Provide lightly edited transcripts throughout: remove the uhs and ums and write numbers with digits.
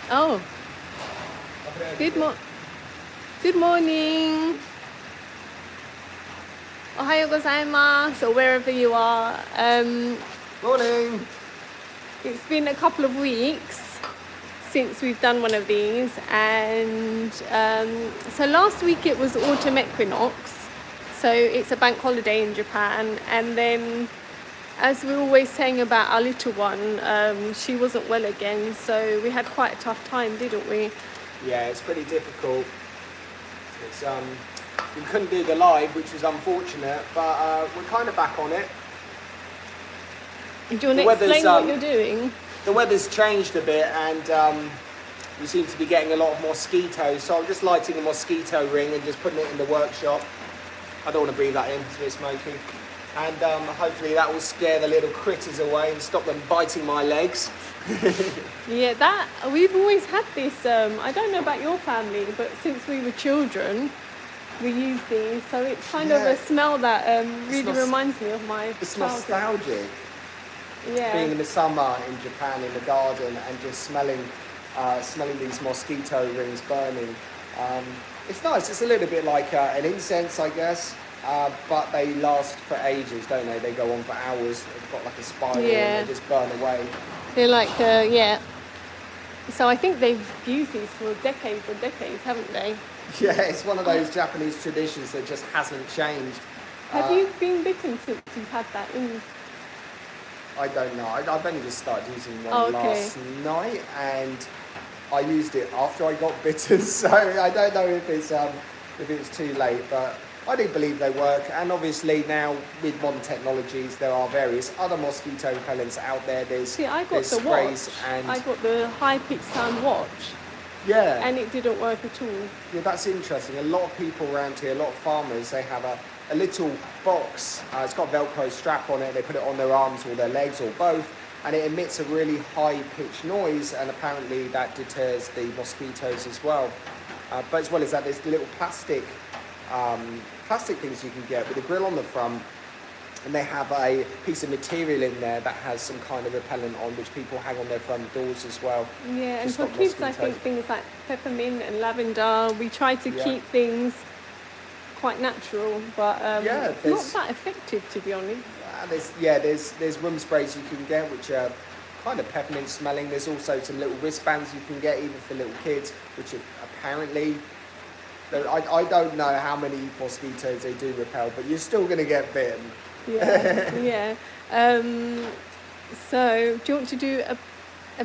Oh, good morning. Ohayo gozaimasu, or wherever you are. Morning. It's been a couple of weeks since we've done one of these, and so last week it was autumn equinox, so it's a bank holiday in Japan, and then as we're always saying about our little one, she wasn't well again, so we had quite a tough time, didn't we? Yeah, it's pretty difficult. It's we couldn't do the live, which was unfortunate, but we're kind of back on it. Do you want to explain what you're doing? The weather's changed a bit, and we seem to be getting a lot of mosquitoes, so I'm just lighting a mosquito ring and just putting it in the workshop. I don't want to breathe that in, it's a bit smoky. And hopefully that will scare the little critters away and stop them biting my legs. Yeah, we've always had this, I don't know about your family, but since we were children, we use these, so it's kind of a smell that really reminds me of my It's childhood. nostalgic. Yeah. Being in the summer in Japan in the garden and just smelling these mosquito rings burning. It's nice. It's a little bit like an incense, I guess, but they last for ages, don't they? They go on for hours. They've got like a spiral and they just burn away. They're like, yeah. So I think they've used these for decades and decades, haven't they? Yeah, it's one of those Japanese traditions that just hasn't changed. Have you been bitten since you've had that in? I don't know. I've only just started using one last night, and I used it after I got bitten, so I don't know if it's too late, but I do believe they work. And obviously now with modern technologies, there are various other mosquito repellents out there. There's sprays watch. And I got the high-pitched sound watch. Yeah. And it didn't work at all. Yeah, that's interesting. A lot of people around here, a lot of farmers, they have a little box. It's got a Velcro strap on it. They put it on their arms or their legs or both, and it emits a really high-pitched noise, and apparently that deters the mosquitoes as well. But as well as that, there's the little plastic things you can get with a grill on the front, and they have a piece of material in there that has some kind of repellent on, which people hang on their front doors as well. Yeah, and for kids, I think things like peppermint and lavender, we try to keep things quite natural, but it's not that effective, to be honest. There's room sprays you can get which are kind of peppermint smelling. There's also some little wristbands you can get even for little kids, which are apparently, I don't know how many mosquitoes they do repel, but you're still going to get bitten. Yeah. So do you want to do a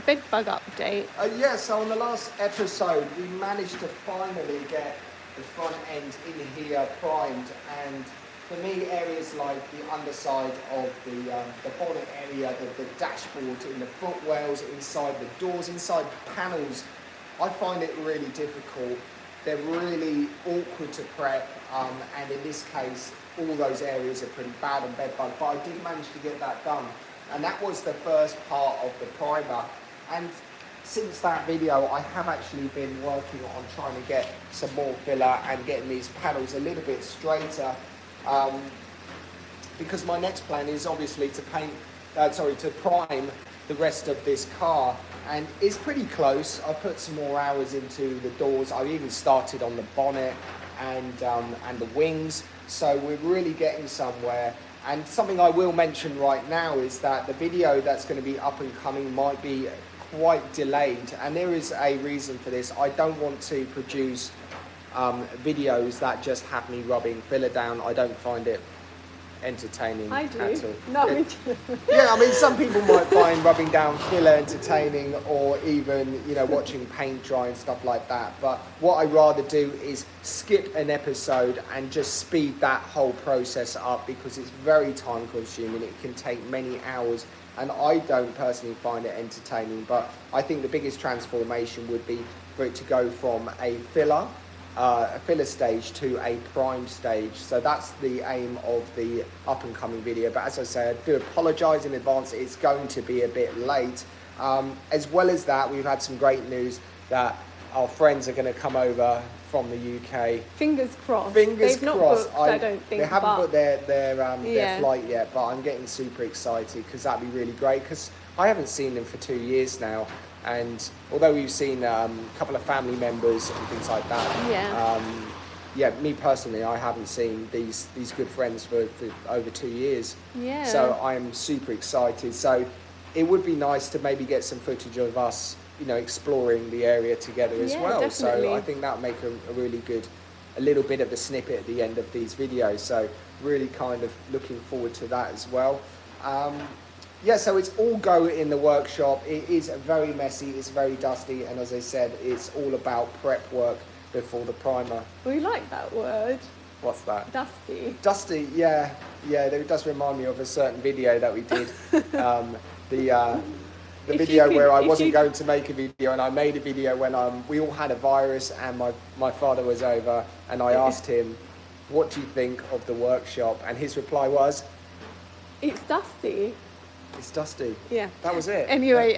BedBug update? So on the last episode we managed to finally get the front end in here primed, and for me areas like the underside of the bonnet area, the dashboard, in the footwells, inside the doors, inside panels, I find it really difficult. They're really awkward to prep, and in this case all those areas are pretty bad on BedBug, but I did manage to get that done, and that was the first part of the primer. And since that video, I have actually been working on trying to get some more filler and getting these panels a little bit straighter, because my next plan is obviously to prime the rest of this car, and it's pretty close. I put some more hours into the doors. I've even started on the bonnet and the wings, so we're really getting somewhere. And something I will mention right now is that the video that's going to be up and coming might be quite delayed, and there is a reason for this. I don't want to produce videos that just have me rubbing filler down. I don't find it entertaining at all. No, yeah, I mean, some people might find rubbing down filler entertaining, or even, watching paint dry and stuff like that. But what I rather do is skip an episode and just speed that whole process up, because it's very time consuming. It can take many hours, and I don't personally find it entertaining. But I think the biggest transformation would be for it to go from a filler stage to a prime stage. So that's the aim of the up and coming video. But as I said, I do apologise in advance, it's going to be a bit late. As well as that, we've had some great news that our friends are going to come over from the UK. Fingers crossed. Fingers They've crossed. Not booked, I don't think. They haven't booked their flight yet, but I'm getting super excited, because that'd be really great. Because I haven't seen them for 2 years now, and although we've seen a couple of family members and things like that, Yeah. me personally, I haven't seen these good friends for over 2 years. Yeah. So I'm super excited. So it would be nice to maybe get some footage of us, exploring the area together as well. Definitely. So I think that would make a really good, a little bit of a snippet at the end of these videos. So really kind of looking forward to that as well. So it's all go in the workshop. It is very messy, it's very dusty, and as I said, it's all about prep work before the primer. We like that word. What's that? Dusty. Dusty, yeah, it does remind me of a certain video that we did. The video where I wasn't going to make a video, and I made a video when we all had a virus and my father was over, and I asked him, what do you think of the workshop? And his reply was, it's dusty. It's dusty. Yeah. That was it. Anyway,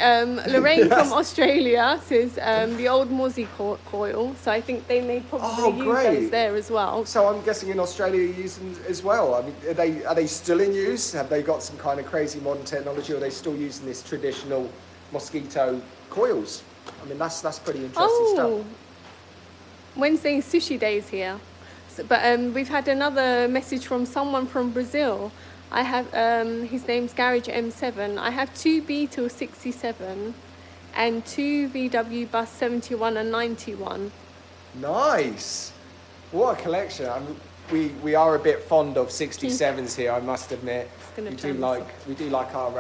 Lorraine from Australia says the old Mozzie coil. So I think they may probably use those there as well. So I'm guessing in Australia you use them as well. I mean, are they still in use? Have they got some kind of crazy modern technology, or are they still using this traditional mosquito coils? I mean, that's pretty interesting stuff. Wednesday is sushi days here. So, but we've had another message from someone from Brazil. I have, his name's Garage M7. I have 2 Beetle 67 and 2 VW Bus 71 and 91. Nice. What a collection. I mean, we are a bit fond of 67s here, I must admit. We do like our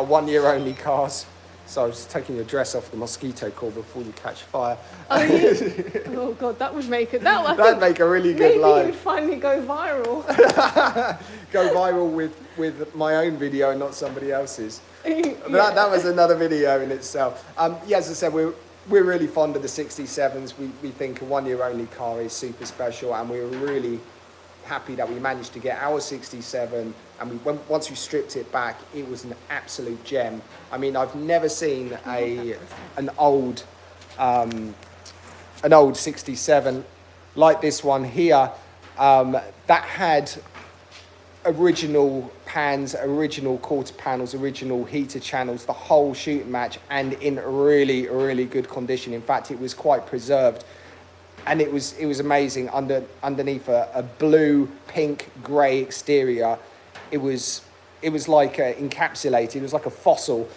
1 year only cars. So I was taking your dress off the mosquito coil before you catch fire. Oh, yeah. Oh God, that would make it. That'd make a really good live. Maybe you'd finally go viral. Go viral with my own video and not somebody else's. That was another video in itself. As I said, we're really fond of the 67s. We think a 1 year only car is super special, and we were really happy that we managed to get our 67, and once we stripped it back, it was an absolute gem. I mean, I've never seen an old 67 like this one here, that had original pans, original quarter panels, original heater channels, the whole shooting match, and in really, really good condition. In fact, it was quite preserved. And it was amazing underneath a blue, pink, grey exterior. It was like encapsulated. It was like a fossil.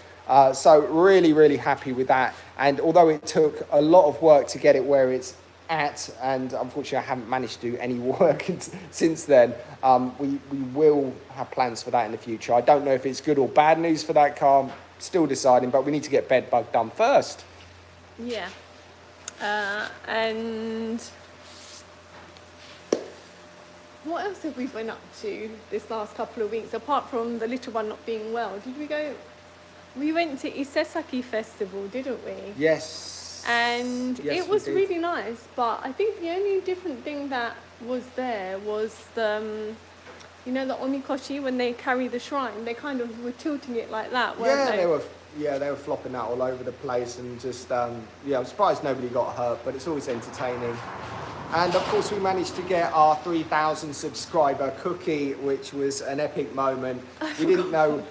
So really, really happy with that. And although it took a lot of work to get it where it's at, and unfortunately I haven't managed to do any work since then, we will have plans for that in the future. I don't know if it's good or bad news for that car. I'm still deciding, but we need to get BedBug done first. Yeah. And what else have we been up to this last couple of weeks, apart from the little one not being well? Did we go? We went to Isesaki Festival, didn't we? Yes. And it was really nice, but I think the only different thing that was there was the, the omikoshi, when they carry the shrine, they kind of were tilting it like that, weren't they? They were flopping that all over the place, and just, I'm surprised nobody got hurt, but it's always entertaining. And of course we managed to get our 3,000 subscriber cookie, which was an epic moment. We didn't know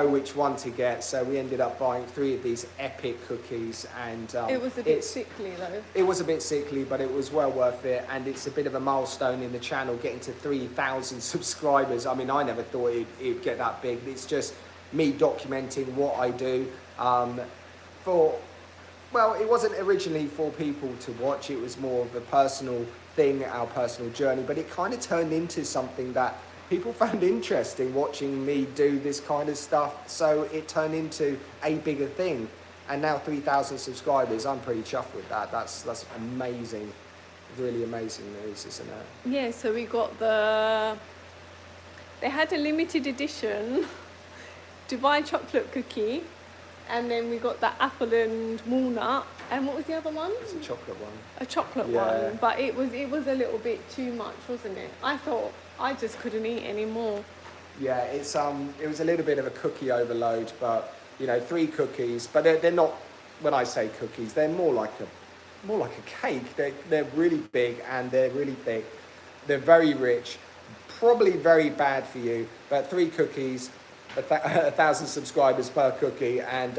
which one to get, so we ended up buying 3 of these epic cookies, and it was a bit sickly though. It was a bit sickly, but it was well worth it, and it's a bit of a milestone in the channel, getting to 3,000 subscribers. I mean, I never thought it'd get that big. It's just me documenting what I do it wasn't originally for people to watch. It was more of a personal thing, our personal journey, but it kind of turned into something that people found interesting, watching me do this kind of stuff. So it turned into a bigger thing, and now 3,000 subscribers. I'm pretty chuffed with that. That's amazing, really amazing news, isn't it? Yeah, so we got they had a limited edition Dubai chocolate cookie, and then we got the apple and walnut, and what was the other one? It's a chocolate one. A chocolate one, but it was a little bit too much, wasn't it? I thought I just couldn't eat any more. Yeah, it was a little bit of a cookie overload, but 3 cookies, but they're not. When I say cookies, they're more like a cake. They're really big and they're really thick. They're very rich, probably very bad for you, but 3 cookies. 1,000 subscribers per cookie, and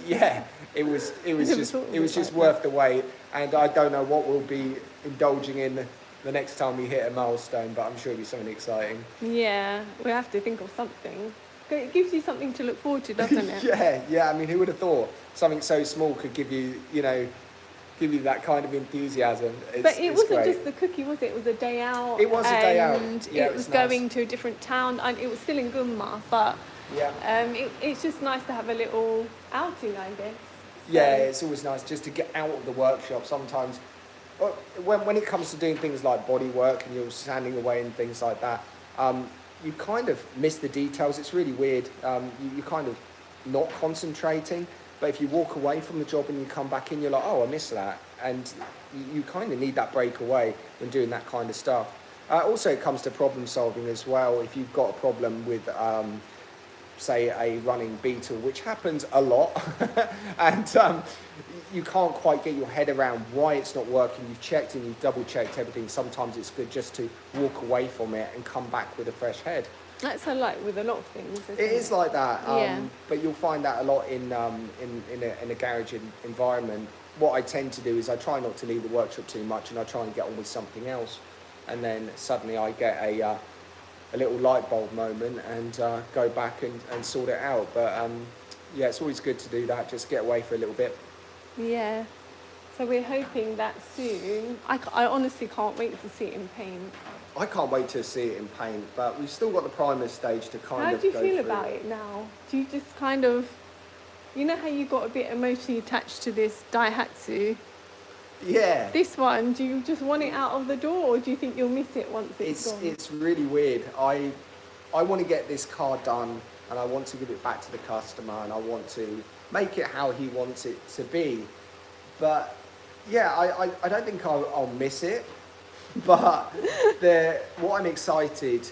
yeah, it was just worth the wait. And I don't know what we'll be indulging in the next time we hit a milestone, but I'm sure it'll be something exciting. Yeah, we have to think of something. It gives you something to look forward to, doesn't it? Yeah. I mean, who would have thought something so small could give you that kind of enthusiasm? But it wasn't great. just the cookie, was it? It was a day out. It was a day out. And Yeah, it was nice. going to a different town, and it was still in Gunma, but yeah. It's just nice to have a little outing, I guess. So. Yeah, it's always nice just to get out of the workshop. Sometimes, when it comes to doing things like body work and you're standing away and things like that, you kind of miss the details. It's really weird. You're kind of not concentrating. But if you walk away from the job and you come back in, you're like, oh, I missed that. And you kind of need that break away when doing that kind of stuff. Also, it comes to problem solving as well. If you've got a problem with, say, a running Beetle, which happens a lot, and you can't quite get your head around why it's not working. You've checked and you've double-checked everything. Sometimes it's good just to walk away from it and come back with a fresh head. That's like with a lot of things, isn't it? It is like that, yeah. But you'll find that a lot in a garage environment. What I tend to do is I try not to leave the workshop too much, and I try and get on with something else, and then suddenly I get a little light bulb moment and go back and sort it out. But yeah, it's always good to do that, just get away for a little bit. Yeah, so we're hoping that soon. I honestly can't wait to see it in paint. I can't wait to see it in paint, but we've still got the primer stage to kind of go through. How do you feel about it now? Do you just kind of, you know how you got a bit emotionally attached to this Daihatsu? Yeah. This one, do you just want it out of the door, or do you think you'll miss it once it's gone? It's really weird. I want to get this car done, and I want to give it back to the customer, and I want to make it how he wants it to be. But yeah, I don't think I'll miss it. But what I'm excited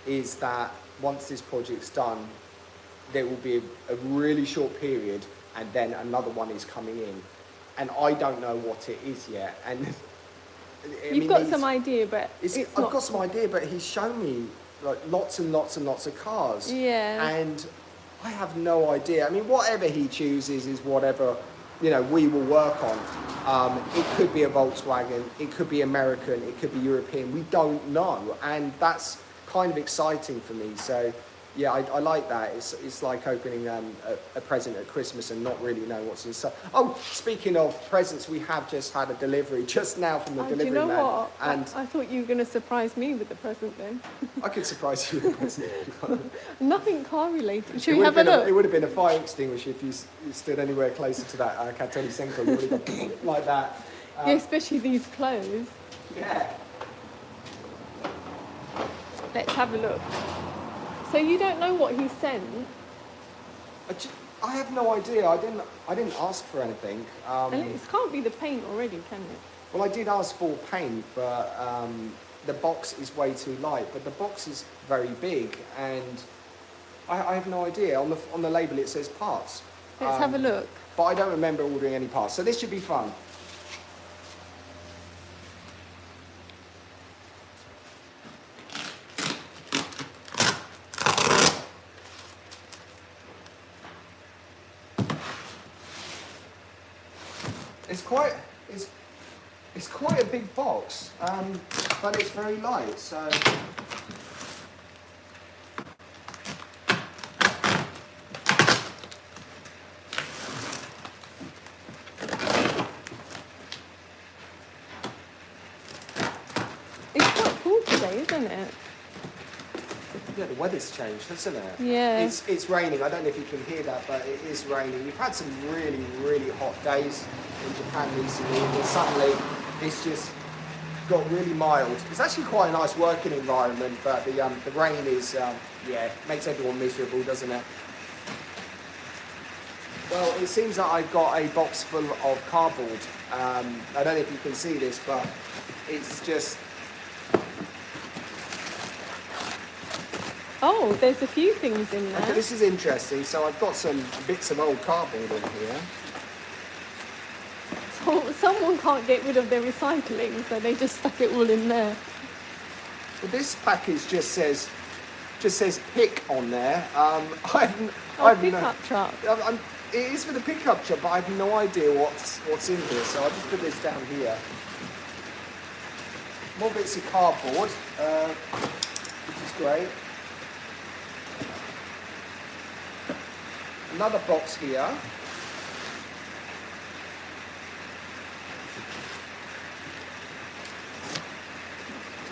is that once this project's done, there will be a really short period, and then another one is coming in, and I don't know what it is yet. And You've got some idea, but I've got some idea, but he's shown me like lots and lots and lots of cars. Yeah. And I have no idea. I mean, whatever he chooses is whatever, we will work on. It could be a Volkswagen, it could be American, it could be European. We don't know, and that's kind of exciting for me. So, yeah, I like that. It's like opening a present at Christmas and not really knowing what's inside. Oh, speaking of presents, we have just had a delivery just now from the delivery man. Do you know man. what? And I thought you were going to surprise me with the present then. I could surprise you with a present. Nothing car related. Should we have a look? It would have been a fire extinguisher if you stood anywhere closer to that Cartoni Senko. You would have gone like that. Yeah, especially these clothes. Yeah. Let's have a look. So you don't know what he sent? I have no idea. I didn't ask for anything. And it can't be the paint already, can it? Well, I did ask for paint, but the box is way too light. But the box is very big, and I have no idea. On the label it says parts. Let's have a look. But I don't remember ordering any parts, so this should be fun. It's quite a big box, but it's very light, so. It's quite cool today, isn't it? Yeah, the weather's changed, hasn't it? Yeah. It's raining. I don't know if you can hear that, but it is raining. We've had some really, really hot days in Japan recently, and suddenly it's just got really mild. It's actually quite a nice working environment, but the rain is, makes everyone miserable, doesn't it? Well, it seems that I've got a box full of cardboard. I don't know if you can see this, but it's just... Oh, there's a few things in there. Okay, this is interesting. So I've got some bits of old cardboard in here. So someone can't get rid of their recycling, so they just stuck it all in there. Well, this package just says just says pick on there. Pickup truck. It is for the pickup truck, but I have no idea what's in here. So I'll just put this down here. More bits of cardboard, which is great. Another box here.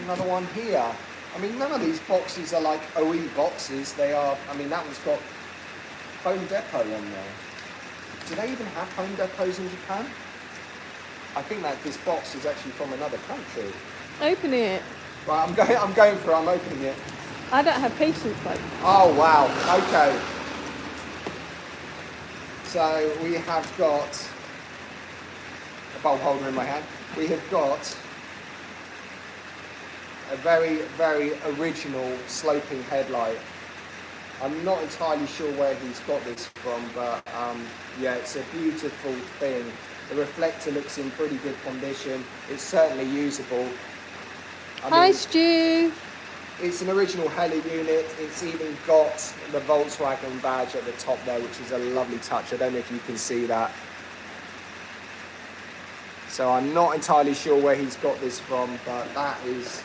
Another one here. I mean, none of these boxes are like OE boxes. They are, I mean, that one's got Home Depot on there. Do they even have Home Depots in Japan? I think that this box is actually from another country. Open it. Right, I'm going for it. I'm opening it. I don't have patience like. Oh wow. Okay. So we have got a bulb holder in my hand. We have got a very, very original sloping headlight. I'm not entirely sure where he's got this from, but yeah, it's a beautiful thing. The reflector looks in pretty good condition. It's certainly usable. Hi, Stu. It's an original heli unit. It's even got the Volkswagen badge at the top there, which is a lovely touch. I don't know if you can see that. So I'm not entirely sure where he's got this from, but that is...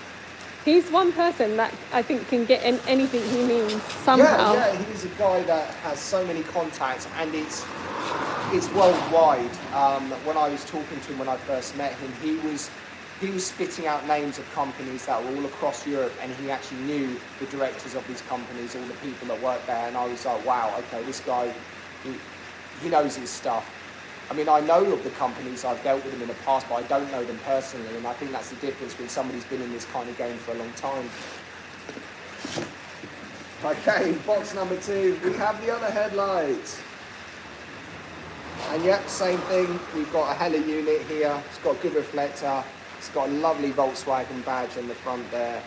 He's one person that I think can get anything he needs somehow. Yeah, he's a guy that has so many contacts, and it's worldwide. When I was talking to him when I first met him, he was spitting out names of companies that were all across Europe, and he actually knew the directors of these companies, all the people that work there, and I was like, wow, okay, this guy, he knows his stuff. I mean, I know of the companies, I've dealt with them in the past, but I don't know them personally, and I think that's the difference when somebody's been in this kind of game for a long time. Okay, box number 2, we have the other headlight. And yep, same thing, we've got a heli unit here, it's got a good reflector, it's got a lovely Volkswagen badge on the front there.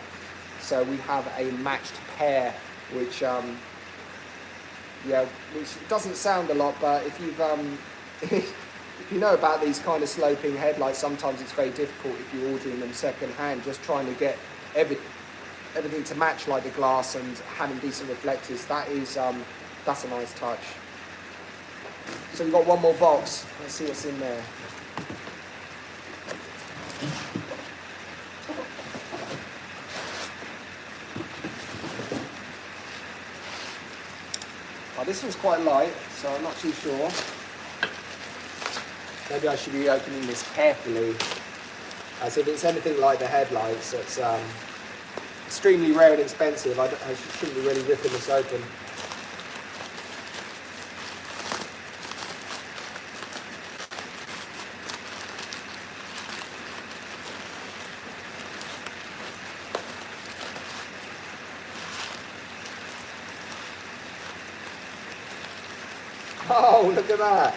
So we have a matched pair, which, which doesn't sound a lot, but if you've, if you know about these kind of sloping headlights, sometimes it's very difficult if you're ordering them second hand, just trying to get everything to match, like the glass and having decent reflectors. That's a nice touch. So we've got one more box. Let's see what's in there. Oh, this one's quite light, so I'm not too sure. Maybe I should be opening this carefully, as if it's anything like the headlights. It's extremely rare and expensive. I shouldn't be really ripping this open. Oh, look at that.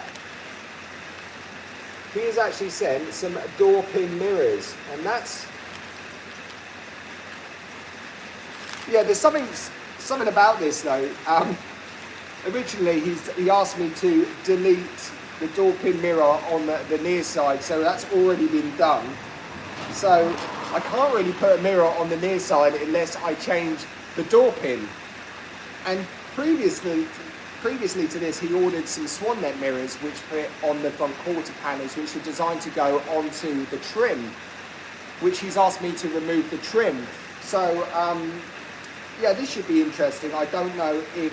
He has actually sent some door pin mirrors, and that's... Yeah, there's something about this though. Originally, he asked me to delete the door pin mirror on the near side, so that's already been done. So I can't really put a mirror on the near side unless I change the door pin. And previously to this, he ordered some swan neck mirrors which fit on the front quarter panels, which are designed to go onto the trim, which he's asked me to remove the trim. So yeah, this should be interesting. I don't know if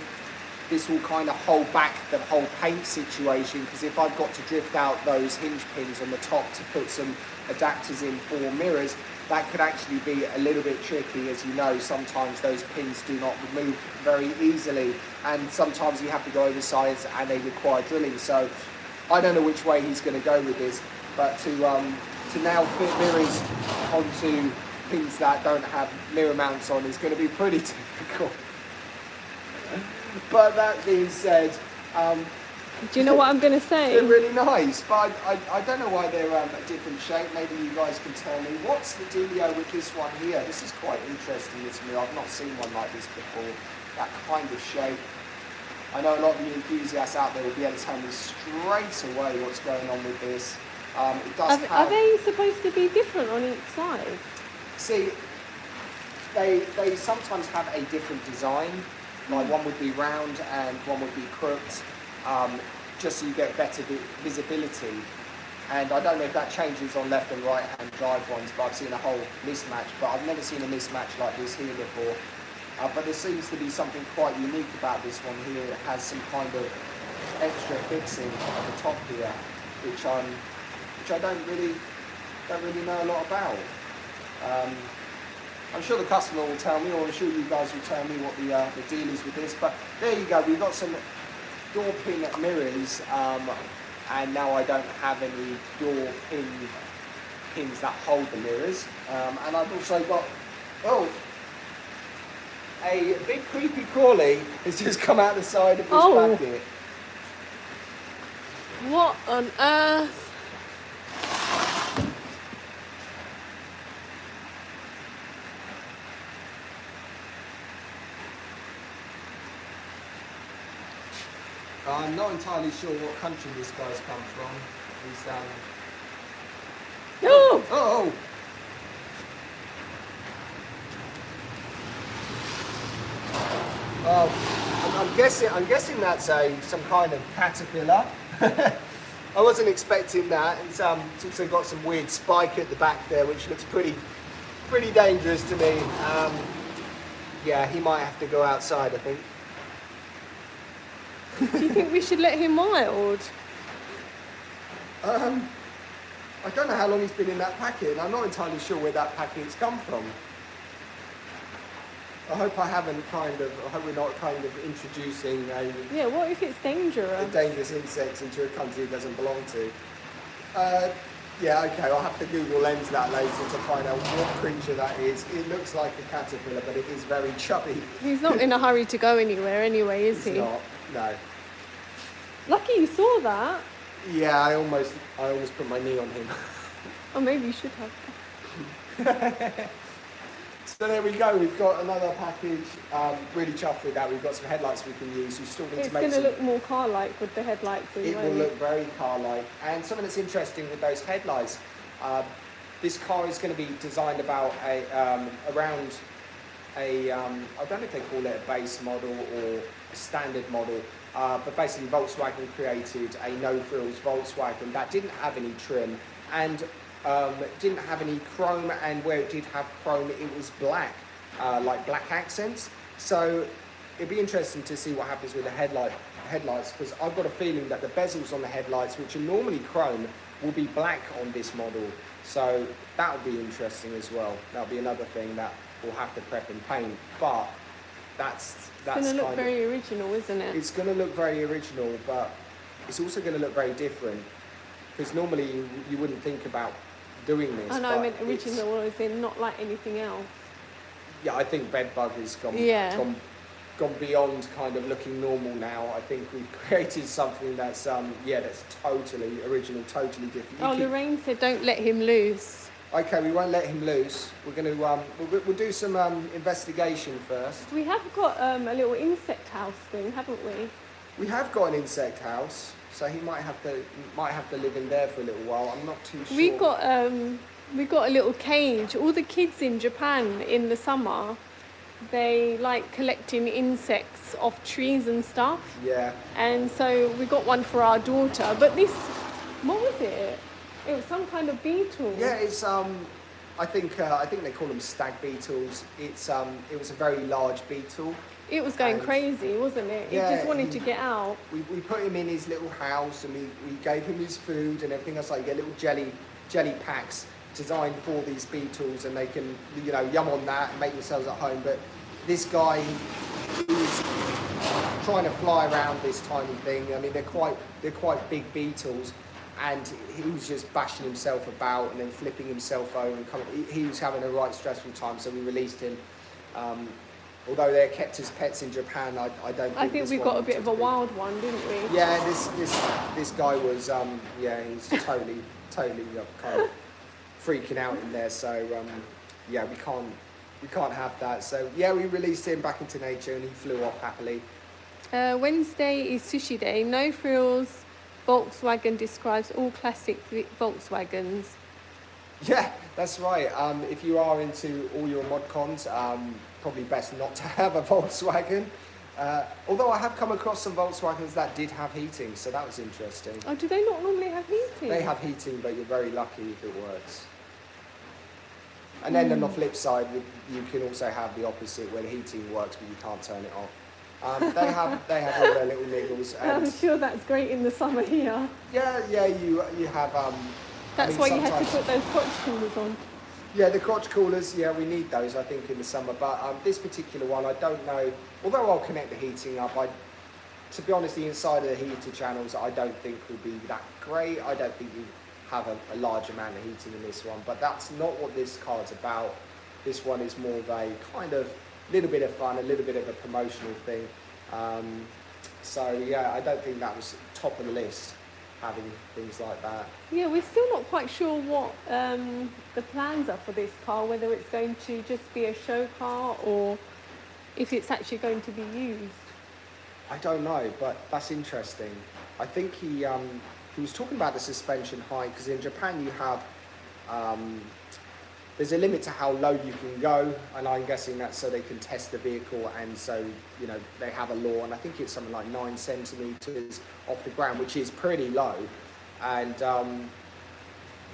this will kind of hold back the whole paint situation, because if I've got to drift out those hinge pins on the top to put some adapters in for mirrors, that could actually be a little bit tricky. As you know, sometimes those pins do not remove very easily, and sometimes you have to go over sides and they require drilling. So I don't know which way he's going to go with this, but to now fit mirrors onto pins that don't have mirror mounts on is going to be pretty difficult. But that being said, do you know what I'm going to say? They're really nice, but I don't know why they're a different shape. Maybe you guys can tell me. What's the dealio with this one here? This is quite interesting to me. I've not seen one like this before. That kind of shape. I know a lot of you enthusiasts out there will be able to tell me straight away what's going on with this. It does Are they supposed to be different on each side? See, They sometimes have a different design. Like one would be round and one would be crooked, just so you get better visibility. And I don't know if that changes on left and right hand drive ones, but I've seen a whole mismatch. But I've never seen a mismatch like this here before. But there seems to be something quite unique about this one here. It has some kind of extra fixing at the top here, which I don't really know a lot about. I'm sure the customer will tell me, or I'm sure you guys will tell me what the deal is with this. But there you go. We've got some door pin mirrors. And now I don't have any door pins that hold the mirrors. And I've also got, a big creepy crawly has just come out the side of this packet. What on earth? I'm not entirely sure what country this guy's come from. He's Oh! I'm guessing that's some kind of caterpillar. I wasn't expecting that. It's also got some weird spike at the back there, which looks pretty dangerous to me. Yeah, he might have to go outside, I think. Do you think we should let him wild? I don't know how long he's been in that packet, and I'm not entirely sure where that packet's come from. I hope we're not kind of introducing Yeah, what if it's dangerous? dangerous insects into a country it doesn't belong to. Yeah, okay, I'll have to Google Lens that later to find out what creature that is. It looks like a caterpillar, but it is very chubby. He's not in a hurry to go anywhere anyway, is he? It's not, no. Lucky you saw that. Yeah, I almost put my knee on him. Or maybe you should have. So there we go, we've got another package. Really chuffed with that. We've got some headlights we can use. We still need It's to make going to look more car-like with the headlights. It will look very car-like. And something that's interesting with those headlights, this car is going to be designed about around a, I don't know if they call it a base model or a standard model, but basically Volkswagen created a no-frills Volkswagen that didn't have any trim and didn't have any chrome, and where it did have chrome it was black, like black accents. So it'd be interesting to see what happens with the headlights, because I've got a feeling that the bezels on the headlights, which are normally chrome, will be black on this model. So that'll be interesting as well. That'll be another thing that we'll have to prep and paint, but that's going to look very original, isn't it? It's going to look very original, but it's also going to look very different, because normally you wouldn't think about doing this. I know, I meant original as in not like anything else. Yeah, I think BedBug has gone beyond kind of looking normal now. I think we've created something that's that's totally original, totally different. Lorraine said don't let him loose. Okay, we won't let him loose. We're going to we'll do some investigation first. We have got a little insect house thing, haven't we? We have got an insect house, so he might have to live in there for a little while. I'm not too sure. We got a little cage. All the kids in Japan in the summer, they like collecting insects off trees and stuff. Yeah. And so we got one for our daughter. But this, what was it? It was some kind of beetle. Yeah, it's I think they call them stag beetles. It was a very large beetle. It was going crazy, wasn't it? Yeah, he just wanted to get out. We put him in his little house, and we gave him his food and everything else. Like, you get little jelly packs designed for these beetles, and they can yum on that and make themselves at home. But this guy, he was trying to fly around this tiny thing. I mean, they're quite big beetles, and he was just bashing himself about and then flipping himself over. And he was having a right stressful time, so we released him. Although they're kept as pets in Japan, I don't think. I think we got a bit of a wild one, didn't we? Yeah, this guy was he's totally kind of freaking out in there. So we can't have that. So yeah, we released him back into nature, and he flew off happily. Wednesday is sushi day. No frills. Volkswagen describes all classic Volkswagens. Yeah, that's right. If you are into all your mod cons, probably best not to have a Volkswagen. Although I have come across some Volkswagens that did have heating, so that was interesting. Oh, do they not normally have heating? They have heating, but you're very lucky if it works. And then on the flip side, you can also have the opposite, where the heating works, but you can't turn it off. They have all their little niggles. And I'm sure that's great in the summer here. yeah, you have. That's why you had to put those crotch coolers on. Yeah, the crotch coolers, yeah, we need those, I think, in the summer. But this particular one, I don't know. Although I'll connect the heating up, to be honest, the inside of the heater channels, I don't think will be that great. I don't think you have a large amount of heating in this one. But that's not what this card's about. This one is more of a kind of little bit of fun, a little bit of a promotional thing. So, yeah, I don't think that was top of the list, having things like that. Yeah, we're still not quite sure what the plans are for this car, whether it's going to just be a show car or if it's actually going to be used. I don't know, but that's interesting. I think he was talking about the suspension height, because in Japan you have, there's a limit to how low you can go, and I'm guessing that's so they can test the vehicle, and so, you know, they have a law, and I think it's something like 9 centimetres off the ground, which is pretty low. And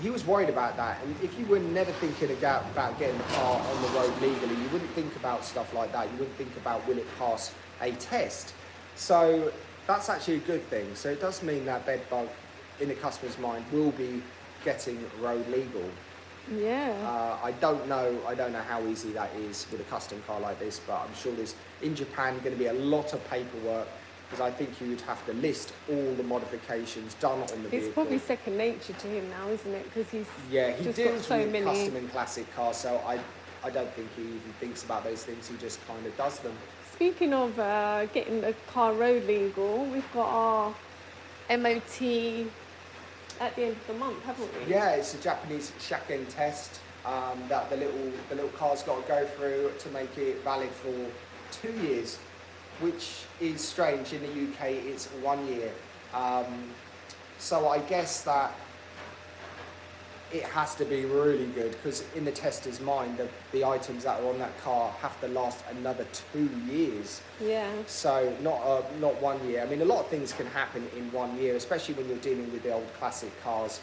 he was worried about that, and if you were never thinking about getting the car on the road legally, you wouldn't think about stuff like that. You wouldn't think about, will it pass a test? So that's actually a good thing. So it does mean that BedBug, in the customer's mind, will be getting road legal. Yeah. I don't know how easy that is with a custom car like this, but I'm sure there's, in Japan, going to be a lot of paperwork, because I think you would have to list all the modifications done on the vehicle. It's probably second nature to him now, isn't it? Because he deals got so with many custom and classic cars, so I don't think he even thinks about those things. He just kind of does them. Speaking of getting the car road legal, we've got our MOT at the end of the month, haven't we? Yeah, it's a Japanese shaken test that the little car's got to go through to make it valid for 2 years, which is strange. In the UK, it's 1 year. So I guess that it has to be really good, because in the tester's mind, the items that are on that car have to last another 2 years. Yeah. So not 1 year. I mean, a lot of things can happen in 1 year, especially when you're dealing with the old classic cars.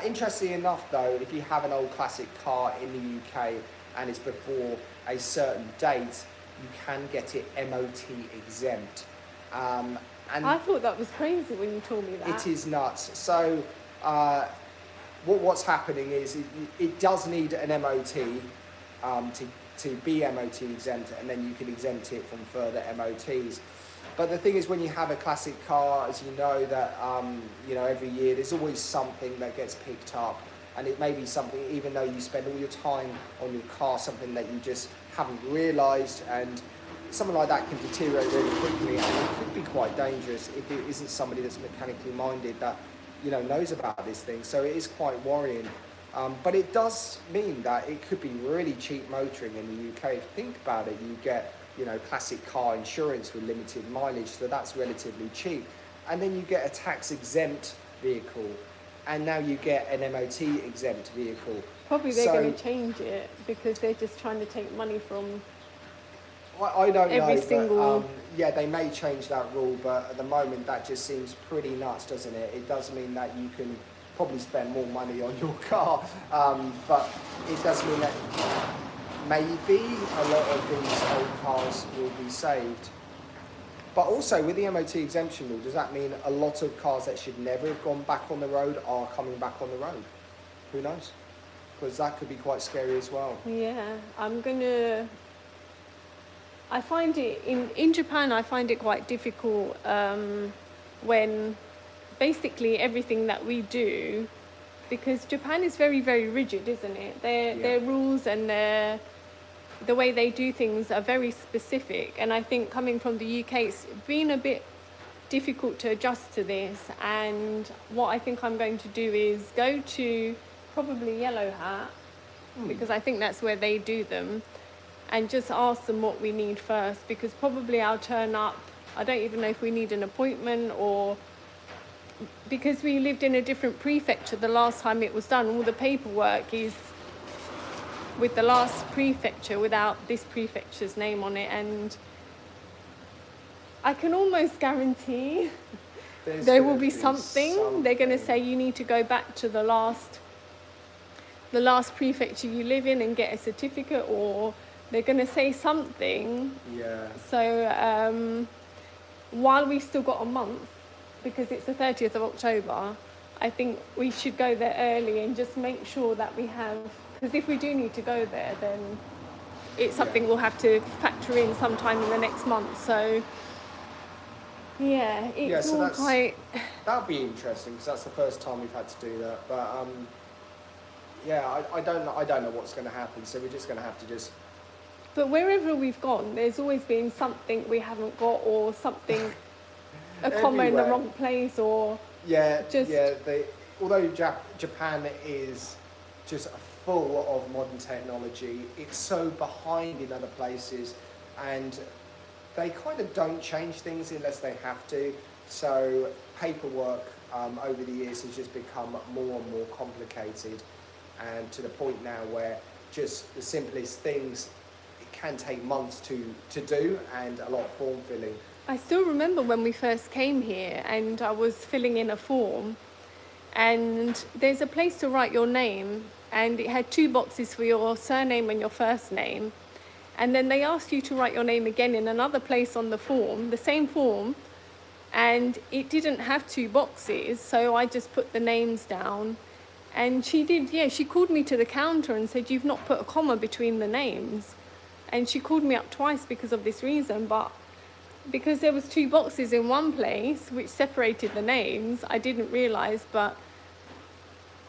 Interestingly enough, though, if you have an old classic car in the UK and it's before a certain date, you can get it MOT exempt. And I thought that was crazy when you told me that. it is nuts. So what's happening is it does need an MOT to be MOT exempt, and then you can exempt it from further MOTs. But the thing is, when you have a classic car, as you know, that every year there's always something that gets picked up, and it may be something, even though you spend all your time on your car, something that you just haven't realised, and something like that can deteriorate really quickly, and it could be quite dangerous if it isn't somebody that's mechanically minded that knows about this thing. So it is quite worrying. But it does mean that it could be really cheap motoring in the UK. If you think about it, you get classic car insurance with limited mileage, so that's relatively cheap. And then you get a tax exempt vehicle, and now you get an MOT exempt vehicle. Probably they're going to change it because they're just trying to take money from I don't every know, single... but they may change that rule, but at the moment that just seems pretty nuts, doesn't it? It does mean that you can probably spend more money on your car, but it does mean that maybe a lot of these old cars will be saved. But also with the MOT exemption rule, does that mean a lot of cars that should never have gone back on the road are coming back on the road? Who knows? Because that could be quite scary as well. Yeah, I find it, in Japan, I find it quite difficult when basically everything that we do, because Japan is very, very rigid, isn't it? Their rules and the way they do things are very specific. And I think coming from the UK, it's been a bit difficult to adjust to this. And what I think I'm going to do is go to probably Yellow Hat, because I think that's where they do them, and just ask them what we need first, because probably I'll turn up, I don't even know if we need an appointment, or because we lived in a different prefecture the last time it was done, all the paperwork is with the last prefecture without this prefecture's name on it, and I can almost guarantee there will be something. They're going to say you need to go back to the last prefecture you live in and get a certificate, or they're going to say something. Yeah. So while we've still got a month, because it's the 30th of October, I think we should go there early and just make sure that we have, because if we do need to go there, then it's something we'll have to factor in sometime in the next month. So yeah, it's all quite... That'll be interesting, because that's the first time we've had to do that. But yeah, I don't know what's going to happen, so we're just going to have to just... But wherever we've gone, there's always been something we haven't got, or something, a comma in the wrong place, or although Japan is just full of modern technology, it's so behind in other places, and they kind of don't change things unless they have to. So paperwork over the years has just become more and more complicated, and to the point now where just the simplest things, it can take months to do, and a lot of form filling. I still remember when we first came here and I was filling in a form, and there's a place to write your name, and it had 2 boxes for your surname and your first name, and then they asked you to write your name again in another place on the form, the same form, and it didn't have 2 boxes, so I just put the names down. And she called me to the counter and said, "You've not put a comma between the names." And she called me up twice because of this reason, but because there was 2 boxes in one place which separated the names, I didn't realise. But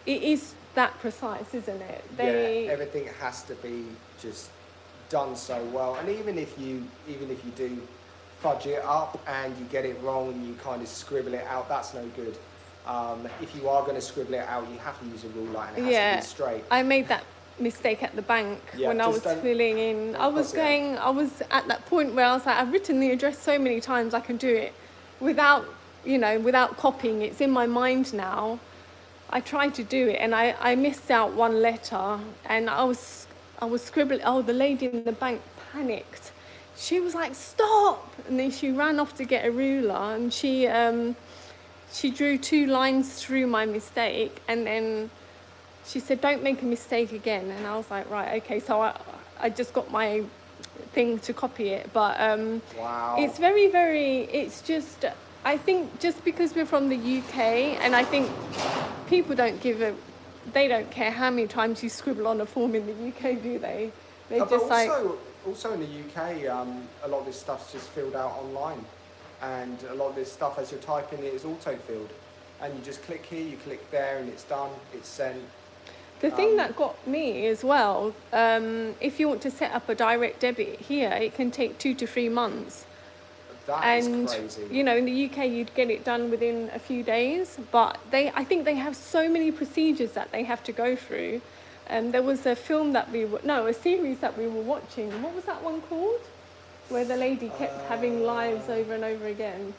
it is that precise, isn't it? Everything has to be just done so well, and even if you do fudge it up and you get it wrong and you kind of scribble it out, that's no good. If you are going to scribble it out, you have to use a ruler, and it has to be straight. I made that mistake at the bank when I was filling in. I was at that point where I was like, I've written the address so many times, I can do it without copying. It's in my mind now. I tried to do it, and I missed out one letter, and I was scribbling. Oh, the lady in the bank panicked. She was like, "Stop!" And then she ran off to get a ruler, and she drew 2 lines through my mistake, and then she said, "Don't make a mistake again." And I was like, right, okay. So I just got my thing to copy it. But wow. It's very, very, it's just, I think just because we're from the UK, and I think people don't they don't care how many times you scribble on a form in the UK, do they? They also in the UK, a lot of this stuff's just filled out online. And a lot of this stuff, as you're typing it, is auto-filled. And you just click here, you click there, and it's done, it's sent. The thing that got me as well, if you want to set up a direct debit here, it can take 2 to 3 months. That is crazy. In the UK, you'd get it done within a few days. But I think they have so many procedures that they have to go through. There was a series that we were watching. What was that one called? Where the lady kept having lives over and over again.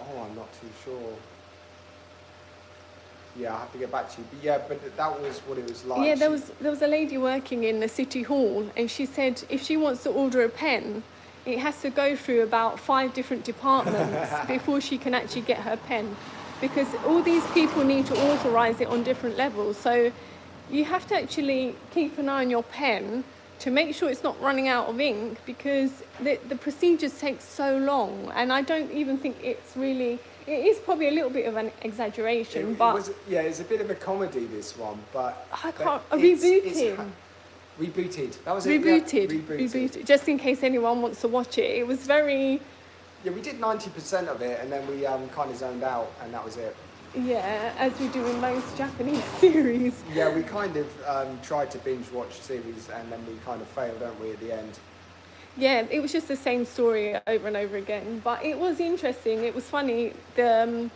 Oh, I'm not too sure. Yeah, I have to get back to you. But that was what it was like. Yeah, there was a lady working in the city hall, and she said if she wants to order a pen, it has to go through about 5 different departments before she can actually get her pen, because all these people need to authorise it on different levels. So you have to actually keep an eye on your pen to make sure it's not running out of ink, because the procedures take so long, and I don't even think it is probably a little bit of an exaggeration, it's a bit of a comedy, this one, but I can't, rebooted. Rebooted, that was rebooted. it? Yeah, rebooted, just in case anyone wants to watch it. It was very... Yeah, we did 90% of it, and then we kind of zoned out, and that was it. Yeah, as we do in most Japanese series. Yeah, we kind of tried to binge watch series, and then we kind of failed, don't we, at the end? Yeah, it was just the same story over and over again. But it was interesting. It was funny. The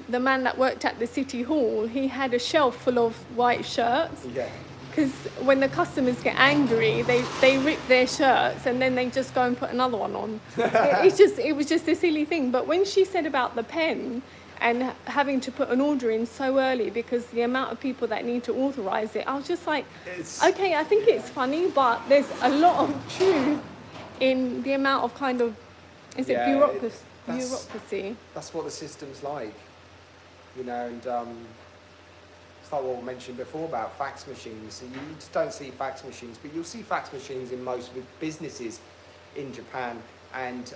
man that worked at the city hall, he had a shelf full of white shirts. Yeah. because when the customers get angry, they rip their shirts and then they just go and put another one on. It was just a silly thing. But when she said about the pen and having to put an order in so early because the amount of people that need to authorize it, I was just like, okay, I think it's funny, but there's a lot of truth in the amount of kind of, bureaucracy. That's what the system's like, you know, and it's like what we mentioned before about fax machines. You just don't see fax machines, but you'll see fax machines in most businesses in Japan. And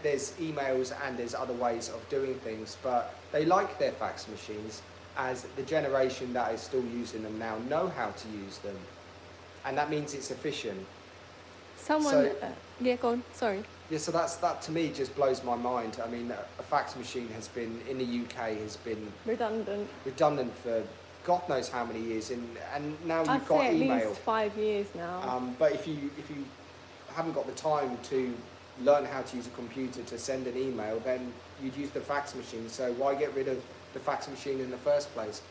there's emails and there's other ways of doing things, but they like their fax machines as the generation that is still using them now know how to use them. And that means it's efficient. Go on, sorry. Yeah, so that to me just blows my mind. I mean, a fax machine has been, in the UK, has been redundant for God knows how many years, and now you've got email. At least 5 years now. But if you haven't got the time to learn how to use a computer to send an email, then you'd use the fax machine. So why get rid of the fax machine in the first place?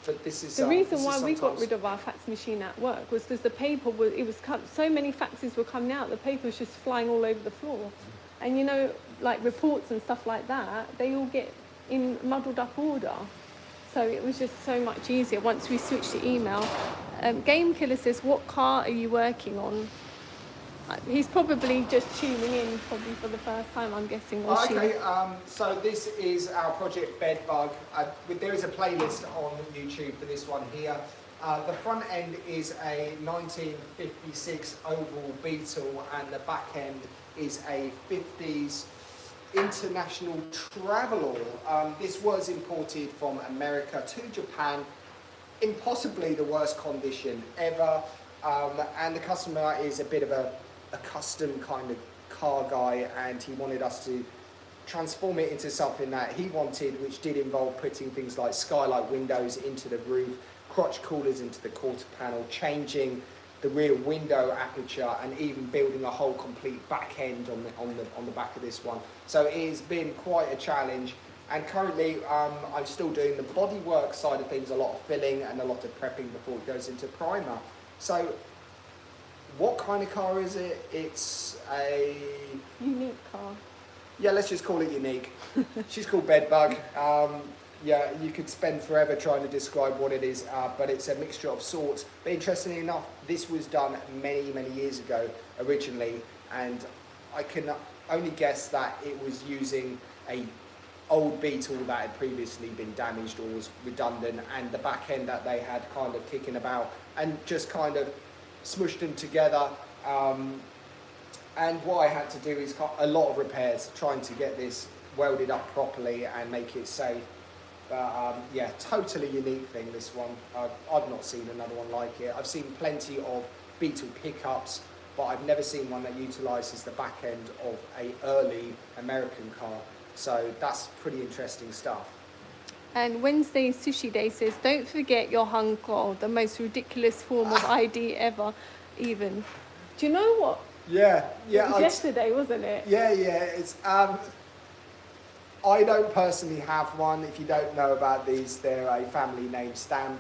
But this is the reason why we got rid of our fax machine at work was because the paper so many faxes were coming out, the paper was just flying all over the floor. And you know, like reports and stuff like that, they all get in muddled up order. So it was just so much easier once we switched to email. Game Killer says, what car are you working on? He's probably just tuning in, probably for the first time, I'm guessing. So this is our project BedBug. There is a playlist on YouTube for this one here. The front end is a 1956 oval Beetle, and the back end is a 50s International Traveller. This was imported from America to Japan in possibly the worst condition ever. And the customer is a bit of a custom kind of car guy, and he wanted us to transform it into something that he wanted, which did involve putting things like skylight windows into the roof, crotch coolers into the quarter panel, changing the rear window aperture, and even building a whole complete back end on the back of this one. So it has been quite a challenge, and currently I'm still doing the bodywork side of things, a lot of filling and a lot of prepping before it goes into primer. So what kind of car is it? It's a unique car. Yeah, let's just call it unique. She's called BedBug. Yeah, you could spend forever trying to describe what it is, but it's a mixture of sorts. But interestingly enough, this was done many, many years ago originally, and I can only guess that it was using a old Beetle that had previously been damaged or was redundant, and the back end that they had kind of kicking about, and just kind of smushed them together. And what I had to do is a lot of repairs, trying to get this welded up properly and make it safe. But yeah, totally unique thing, this one. I've not seen another one like it. I've seen plenty of Beetle pickups, but I've never seen one that utilises the back end of an early American car. So that's pretty interesting stuff. And Wednesday Sushi Day says, don't forget your hanko, the most ridiculous form of ID ever, even. Do you know what? Yeah. It was yesterday, wasn't it? Yeah. It's I don't personally have one. If you don't know about these, they're a family name stamp,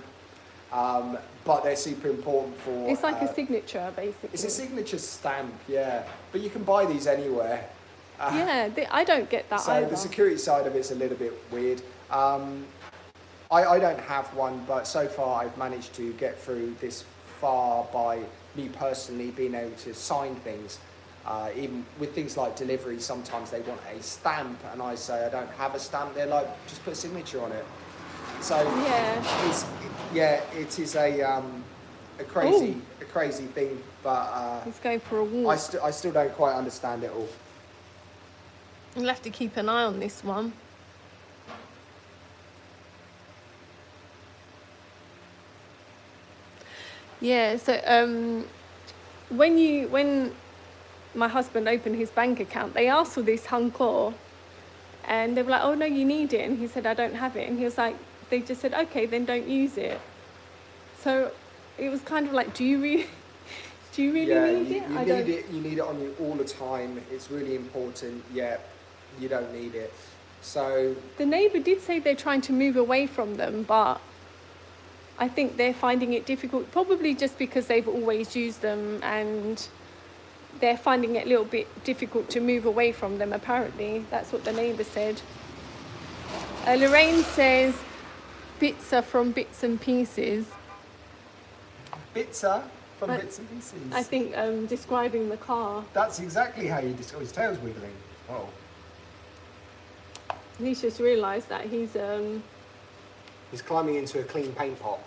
but they're super important for... It's like a signature, basically. It's a signature stamp, yeah. But you can buy these anywhere. Yeah, I don't get that either. So the security side of it's a little bit weird. I don't have one, but so far I've managed to get through this far by me personally being able to sign things. Even with things like delivery, sometimes they want a stamp, and I say I don't have a stamp. They're like, just put a signature on it. So yeah, it is a crazy thing. But he's going for a walk. I still don't quite understand it all. You'll have to keep an eye on this one. Yeah, so when my husband opened his bank account, they asked for this hanko, and they were like, oh no, you need it, and he said, I don't have it, and he was like, they just said, okay, then don't use it. So it was kind of like, do you really need it? You need it on you all the time. It's really important. Yeah, you don't need it. So the neighbour did say they're trying to move away from them, but I think they're finding it difficult, probably just because they've always used them and they're finding it a little bit difficult to move away from them, apparently. That's what the neighbour said. Lorraine says, bits are from bits and pieces. Bits are from bits and pieces. I think describing the car. That's exactly how you describe. His tail's wiggling. Oh. He's just realised that he's climbing into a clean paint pot.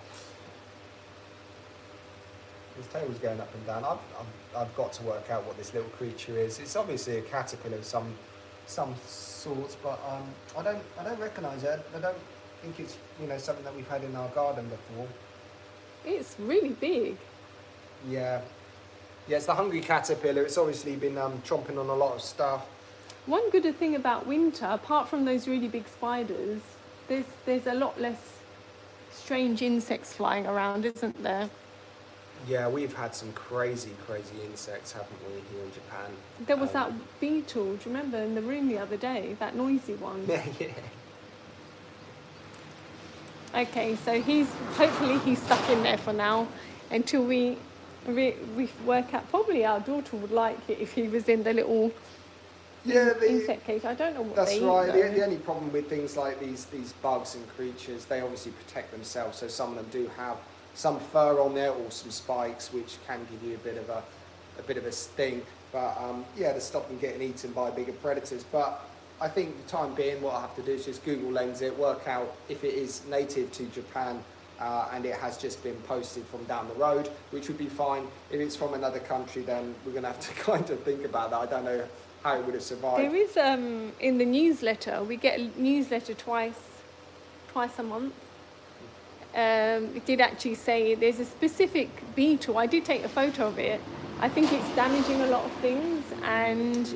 His tail's going up and down. I've got to work out what this little creature is. It's obviously a caterpillar of some sorts, but I don't recognise it. I don't think it's something that we've had in our garden before. It's really big. Yeah, it's the hungry caterpillar. It's obviously been chomping on a lot of stuff. One good thing about winter, apart from those really big spiders, there's a lot less strange insects flying around, isn't there? Yeah, we've had some crazy insects, haven't we, here in Japan? There was that beetle, do you remember, in the room the other day? That noisy one. Yeah. Okay, so hopefully he's stuck in there for now until we work out. Probably our daughter would like it if he was in the little insect cage. I don't know what that's they right. eat, The only problem with things like these bugs and creatures, they obviously protect themselves. So some of them do have some fur on there or some spikes, which can give you a bit of a sting. But to stop them getting eaten by bigger predators. But I think for the time being, what I have to do is just Google Lens it, work out if it is native to Japan. And it has just been posted from down the road, which would be fine. If it's from another country, then we're going to have to kind of think about that. I don't know how it would have survived. There is in the newsletter, we get a newsletter twice a month. It did actually say there's a specific beetle. I did take a photo of it. I think it's damaging a lot of things, and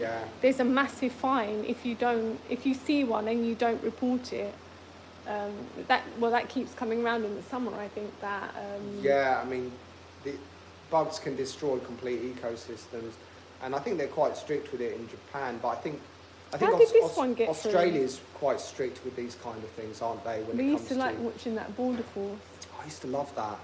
there's a massive fine if you see one and you don't report it. That keeps coming around in the summer. I think that. I mean, the bugs can destroy complete ecosystems, and I think they're quite strict with it in Japan. But I think How did this one get Australia's quite strict with these kind of things, aren't they? When we it used comes to like watching that border force. I used to love that.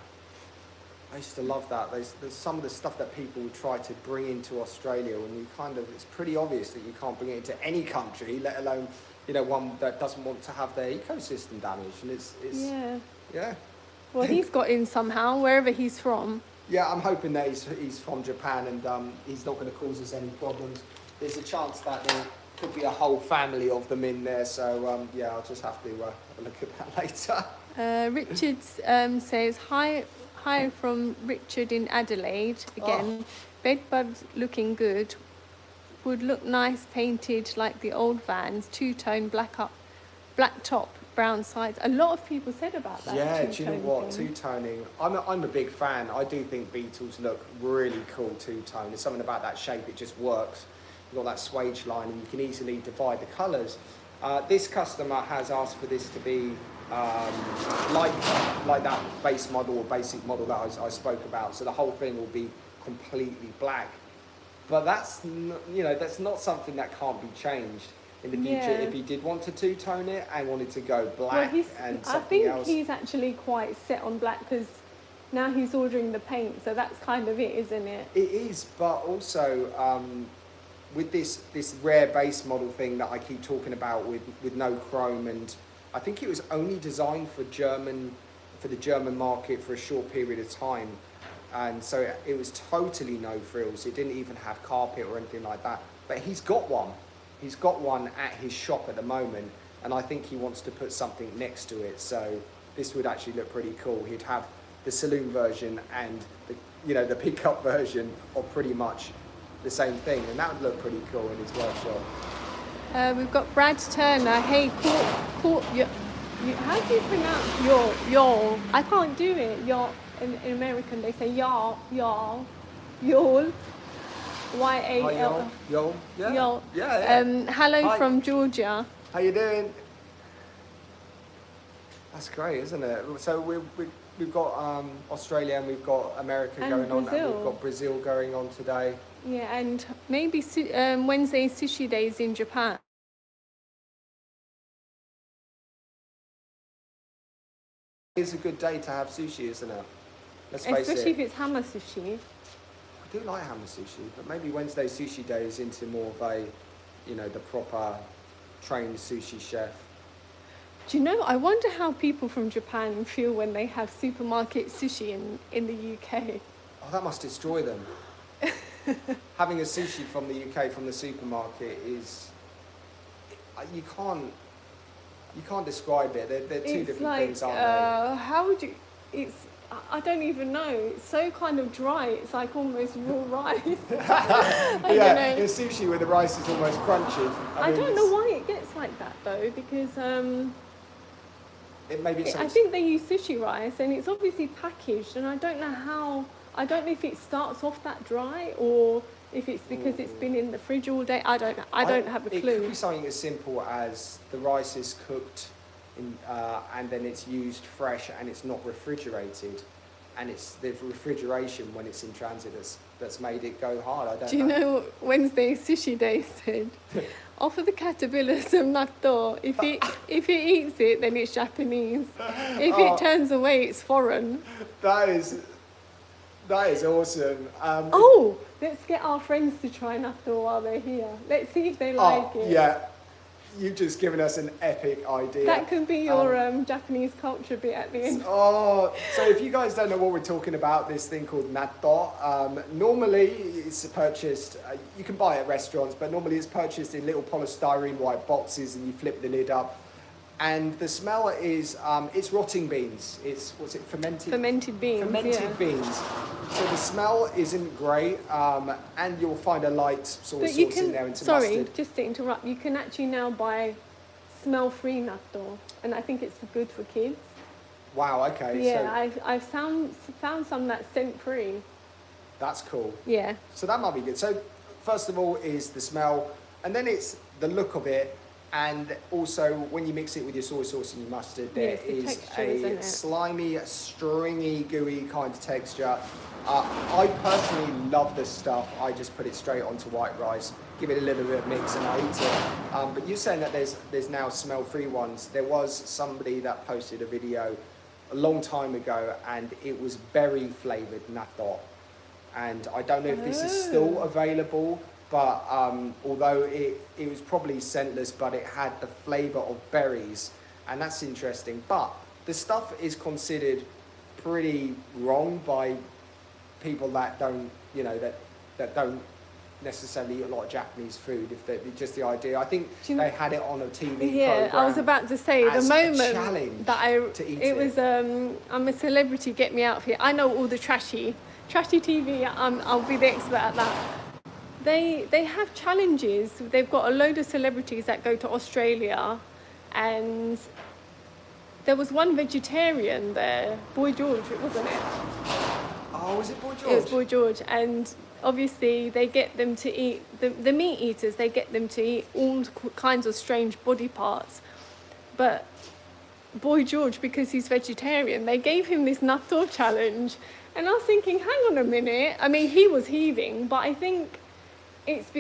There's some of the stuff that people try to bring into Australia, when it's pretty obvious that you can't bring it into any country, let alone one that doesn't want to have their ecosystem damaged. And it's Well, he's got in somehow, wherever he's from. Yeah, I'm hoping that he's from Japan and he's not going to cause us any problems. There's a chance that there could be a whole family of them in there, so I'll just have to look at that later. Richard says, hi from Richard in Adelaide again. BedBug's looking good. Would look nice painted like the old vans, two-tone black top, brown sides. A lot of people said about that. Yeah, do you know what? Two-toning. I'm a big fan. I do think Beetles look really cool two-tone. There's something about that shape, it just works. You've got that swage line and you can easily divide the colours. This customer has asked for this to be like that base model or basic model that I spoke about. So the whole thing will be completely black. But that's not something that can't be changed in the future. If he did want to two-tone it and wanted to go black and something else. I think he's actually quite set on black because now he's ordering the paint, so that's kind of it, isn't it? It is, but also with this rare base model thing that I keep talking about with no chrome, and I think it was only designed for the German market for a short period of time. And so it was totally no frills. It didn't even have carpet or anything like that. But he's got one. He's got one at his shop at the moment. And I think he wants to put something next to it. So this would actually look pretty cool. He'd have the saloon version and the pickup version of pretty much the same thing. And that would look pretty cool in his workshop. We've got Brad Turner. Hey, how do you pronounce your? I can't do it. Your. In American, they say y'all, y'all, y'all, Y-A-L. Y'all, yeah. Y'all. Yeah. Hello Hi. from Georgia. How you doing? That's great, isn't it? So we've got Australia and we've got America going on, and we've got Brazil going on today. Yeah, and maybe Wednesday sushi days in Japan. It's a good day to have sushi, isn't it? Let's face Especially it. if it's hammer sushi. I do like hammer sushi, but maybe Wednesday sushi day is into more of a, the proper trained sushi chef. Do you know, I wonder how people from Japan feel when they have supermarket sushi in the UK. Oh, that must destroy them. Having a sushi from the UK from the supermarket is, you can't describe it. They're two different things, aren't they? How would you? I don't even know. It's so kind of dry. It's like almost raw rice. I don't know. The sushi where the rice is almost crunchy. I don't know why it gets like that though, because I think they use sushi rice and it's obviously packaged, and I don't know if it starts off that dry or if it's because it's been in the fridge all day. I don't know. I don't have a clue. It could be something as simple as the rice is cooked and then it's used fresh and it's not refrigerated, and it's the refrigeration when it's in transit that's made it go hard. I don't know. Do you know what Wednesday Sushi Day said? Offer the caterpillar some natto. If it eats it, then it's Japanese. If it turns away, it's foreign. That is awesome. Let's get our friends to try natto while they're here. Let's see if they like it. Yeah. You've just given us an epic idea. That can be your Japanese culture bit at the end. So if you guys don't know what we're talking about, this thing called natto, normally it's purchased, you can buy it at restaurants, but normally it's purchased in little polystyrene white boxes and you flip the lid up. And the smell is, it's rotting beans. Fermented? Fermented beans, Fermented beans. So the smell isn't great, and you'll find a light soy sauce in there and some mustard. Just to interrupt, you can actually now buy smell-free natto, and I think it's good for kids. Wow, okay. Yeah, I've found some that's scent-free. That's cool. Yeah. So that might be good. So first of all is the smell, and then it's the look of it. And also, when you mix it with your soy sauce and your mustard, there is a slimy, stringy, gooey kind of texture. I personally love this stuff. I just put it straight onto white rice, give it a little bit of mix, and I eat it. But you're saying that there's now smell-free ones. There was somebody that posted a video a long time ago, and it was berry-flavoured natto. And I don't know if this is still available. But although it was probably scentless, but it had the flavour of berries, and that's interesting. But the stuff is considered pretty wrong by people that don't, that don't necessarily eat a lot of Japanese food. If they just the idea, I think they had it on a TV program. Yeah, I was about to say the moment that to eat it was I'm a celebrity, get me out of here. I know all the trashy TV. I'll be the expert at that. They have challenges. They've got a load of celebrities that go to Australia, and there was one vegetarian there, Boy George, wasn't it? Oh, was it Boy George? It was Boy George, and obviously they get them to eat, the meat eaters, they get them to eat all kinds of strange body parts. But Boy George, because he's vegetarian, they gave him this natto challenge, and I was thinking, hang on a minute. I mean, he was heaving, but I think it's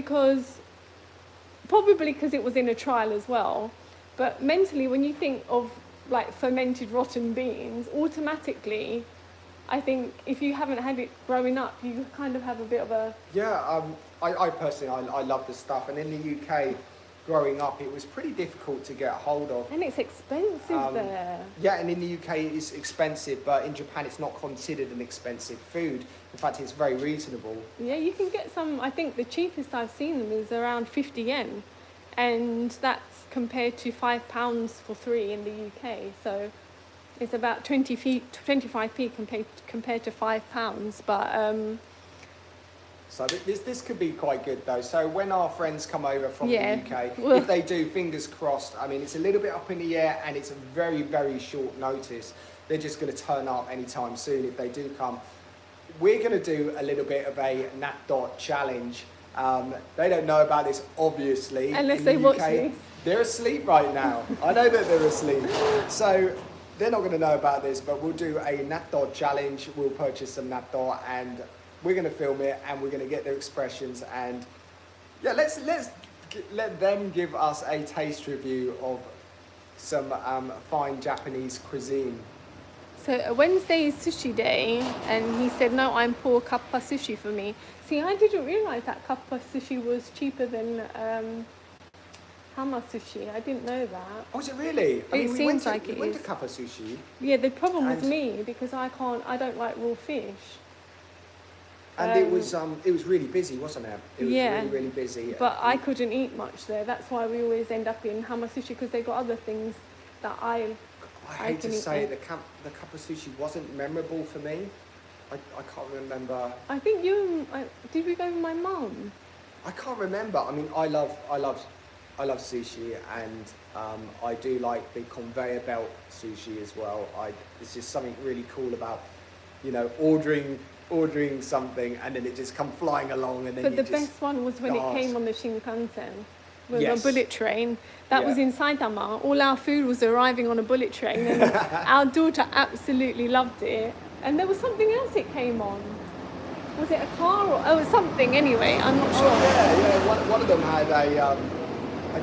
probably because it was in a trial as well. But mentally, when you think of like fermented rotten beans, automatically, I think if you haven't had it growing up, you kind of have a bit of a... Yeah, I personally, I love this stuff. And in the UK, growing up, it was pretty difficult to get hold of. And it's expensive there. Yeah, and in the UK, it's expensive, but in Japan, it's not considered an expensive food. In fact, it's very reasonable. Yeah, you can get some, I think the cheapest I've seen them is around 50 yen. And that's compared to £5 for 3 in the UK. So it's about 25p compared to £5. But so this could be quite good though. So when our friends come over from the UK, if they do, fingers crossed. I mean, it's a little bit up in the air and it's a very, very short notice. They're just going to turn up anytime soon if they do come. We're going to do a little bit of a natto challenge. They don't know about this, obviously. Unless they watch this. They're asleep right now. I know that they're asleep. So they're not going to know about this, but we'll do a natto challenge. We'll purchase some natto and we're going to film it and we're going to get their expressions. And yeah, let's let them give us a taste review of some fine Japanese cuisine. So Wednesday is sushi day, and he said, no, I'm poor kappa sushi for me. See, I didn't realise that kappa sushi was cheaper than hama sushi. I didn't know that. Oh, is it really? It seems like we it went is. to Kappa Sushi. Yeah, the problem with And- me, because I don't like raw fish. And it was really busy, wasn't it? It was Yeah. really, really busy. But I couldn't eat much there. That's why we always end up in hama sushi, because they got other things that I hate to can eat say there. the Kappa Sushi wasn't memorable for me. I can't remember. I think did we go with my mum? I can't remember. I mean, I love sushi, and I do like the conveyor belt sushi as well. There's just something really cool about, ordering something and then it just come flying along, and then But you the just best one was when it gasp. came on the Shinkansen, with Yes. a bullet train. That was Yeah. in Saitama. All our food was arriving on a bullet train, and our daughter absolutely loved it. And there was something else it came on. Was it a car or something? Anyway, I'm not sure. Oh yeah. One of them had a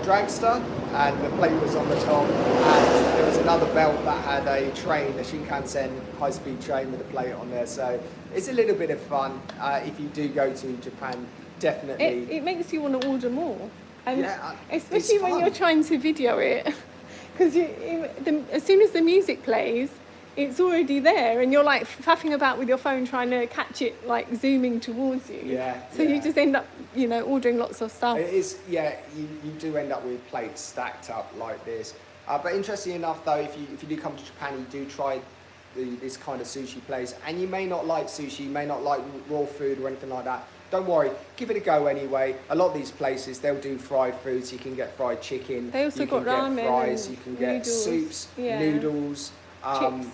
dragster, and the plate was on the top, and there was another belt that had a train, a Shinkansen high-speed train with a plate on there. So it's a little bit of fun. If you do go to Japan, definitely. It makes you want to order more. And Yeah, especially it's when fun. you're trying to video it. Because as soon as the music plays, it's already there, and you're like faffing about with your phone trying to catch it, like zooming towards you. Yeah, So you yeah. just end up, ordering lots of stuff. It is, yeah, you do end up with plates stacked up like this. But interesting enough though, if you do come to Japan, you do try this kind of sushi place, and you may not like sushi, you may not like raw food or anything like that. Don't worry, give it a go anyway. A lot of these places, they'll do fried foods. You can get fried chicken, They also you can got get ramen fries, and you can get noodles. soups, Yeah. noodles. Chips.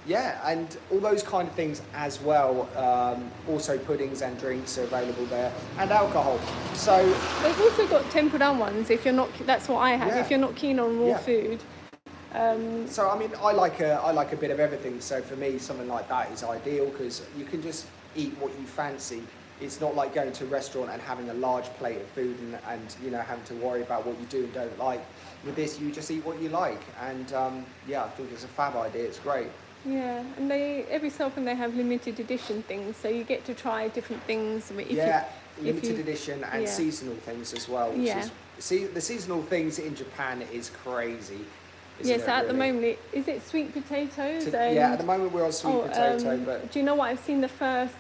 Yeah, and all those kind of things as well. Also puddings and drinks are available there, and alcohol. So They've also got tempura ones. If you're not, that's what I have. Yeah. If you're not keen on raw Yeah. food, So I mean, I like a bit of everything. So for me, something like that is ideal because you can just eat what you fancy. It's not like going to a restaurant and having a large plate of food and having to worry about what you do and don't like. With this, you just eat what you like, and I think it's a fab idea. It's great. yeah. And every so often they have limited edition things, so you get to try different things. Limited edition and yeah. seasonal things as well. Which Yeah. the seasonal things in Japan is crazy. Yeah. isn't So it, at the really? moment, is it sweet potatoes? Yeah, at the moment we're on sweet potato, but do you know what? I've seen the first.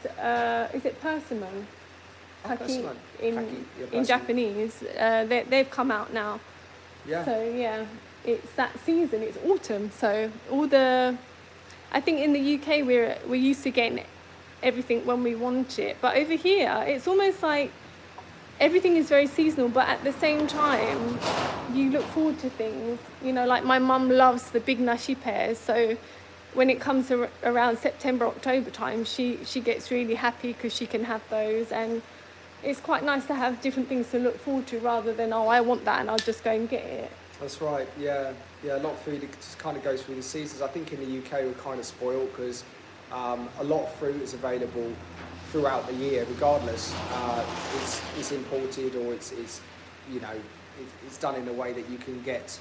Is it persimmon? Kaki persimmon. in Kaki, yeah, in persimmon. Japanese. They've come out now. yeah. So yeah, it's that season. It's autumn. So I think in the UK we're used to getting everything when we want it, but over here it's almost like everything is very seasonal, but at the same time you look forward to things. Like my mum loves the big nashi pears, so when it comes around September, October time, she gets really happy because she can have those, and it's quite nice to have different things to look forward to rather than, oh, I want that and I'll just go and get it. That's right. Yeah. A lot of food it just kind of goes through the seasons. I think in the UK we're kind of spoiled because a lot of fruit is available throughout the year, regardless. It's imported or it's done in a way that you can get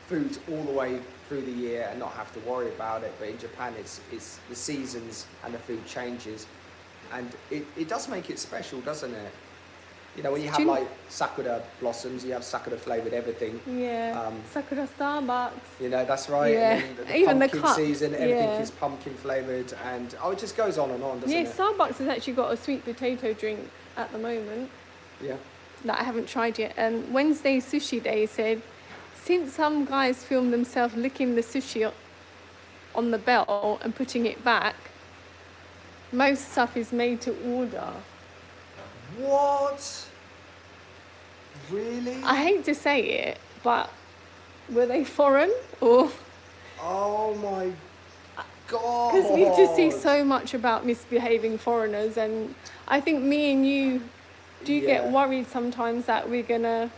food all the way through the year and not have to worry about it. But in Japan, it's the seasons and the food changes, and it does make it special, doesn't it? When you have like sakura blossoms, you have sakura flavoured everything. Yeah. Sakura Starbucks. That's right. Yeah. And then Even the pumpkin cups, season, everything yeah. is pumpkin flavoured, and it just goes on and on, doesn't Yeah, it? Starbucks has actually got a sweet potato drink at the moment Yeah. that I haven't tried yet. And Wednesday Sushi Day said, since some guys film themselves licking the sushi on the belt and putting it back, most stuff is made to order. What? Really? I hate to say it, but were they foreign or? Oh my god! Because we just see so much about misbehaving foreigners, and I think me and you do get Yeah. worried sometimes that we're gonna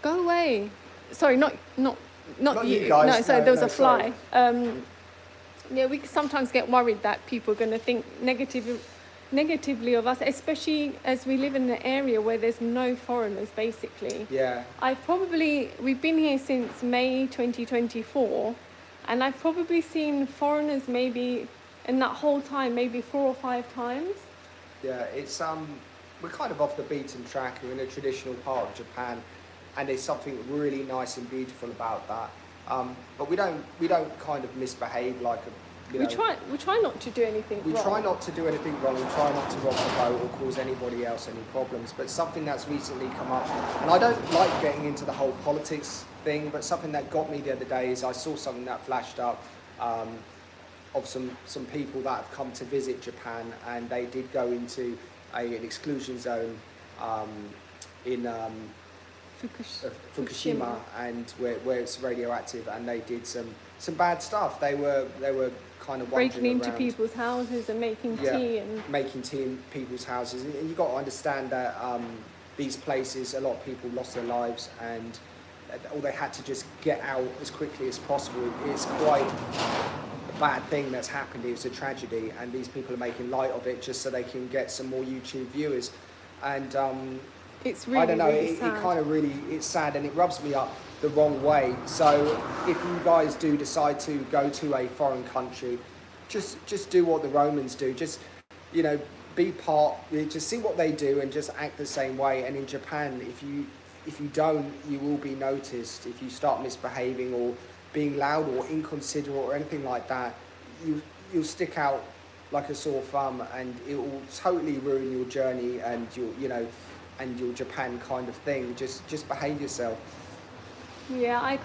go away. Sorry, not you. guys, No, so no, there was no, a fly. Yeah, we sometimes get worried that people are going to think negatively of us, especially as we live in an area where there's no foreigners, basically. Yeah. We've been here since May 2024, And I've probably seen foreigners maybe in that whole time, maybe 4 or 5 times. Yeah, it's we're kind of off the beaten track. We're in a traditional part of Japan, and there's something really nice and beautiful about that. But we don't kind of misbehave like a. We try not to do anything We wrong. try not to do anything wrong. We try not to rock the boat or cause anybody else any problems. But something that's recently come up, and I don't like getting into the whole politics thing, but something that got me the other day is I saw something that flashed up of some people that have come to visit Japan, and they did go into an exclusion zone in Fukushima, and where it's radioactive, and they did some bad stuff. They were kind of breaking into around, people's houses and making tea and making tea in people's houses. And you've got to understand that these places, a lot of people lost their lives, and or they had to just get out as quickly as possible. It's quite a bad thing that's happened. It was a tragedy, and these people are making light of it just so they can get some more YouTube viewers. And it's really, I don't know, really it sad. kind of really, it's sad, and it rubs me up the wrong way. So if you guys do decide to go to a foreign country, just do what the Romans do. Just, be part, just see what they do and just act the same way. And in Japan, if you don't, you will be noticed. If you start misbehaving or being loud or inconsiderate or anything like that, you'll stick out like a sore thumb, and it will totally ruin your journey and and your Japan kind of thing. Just behave yourself. Yeah, I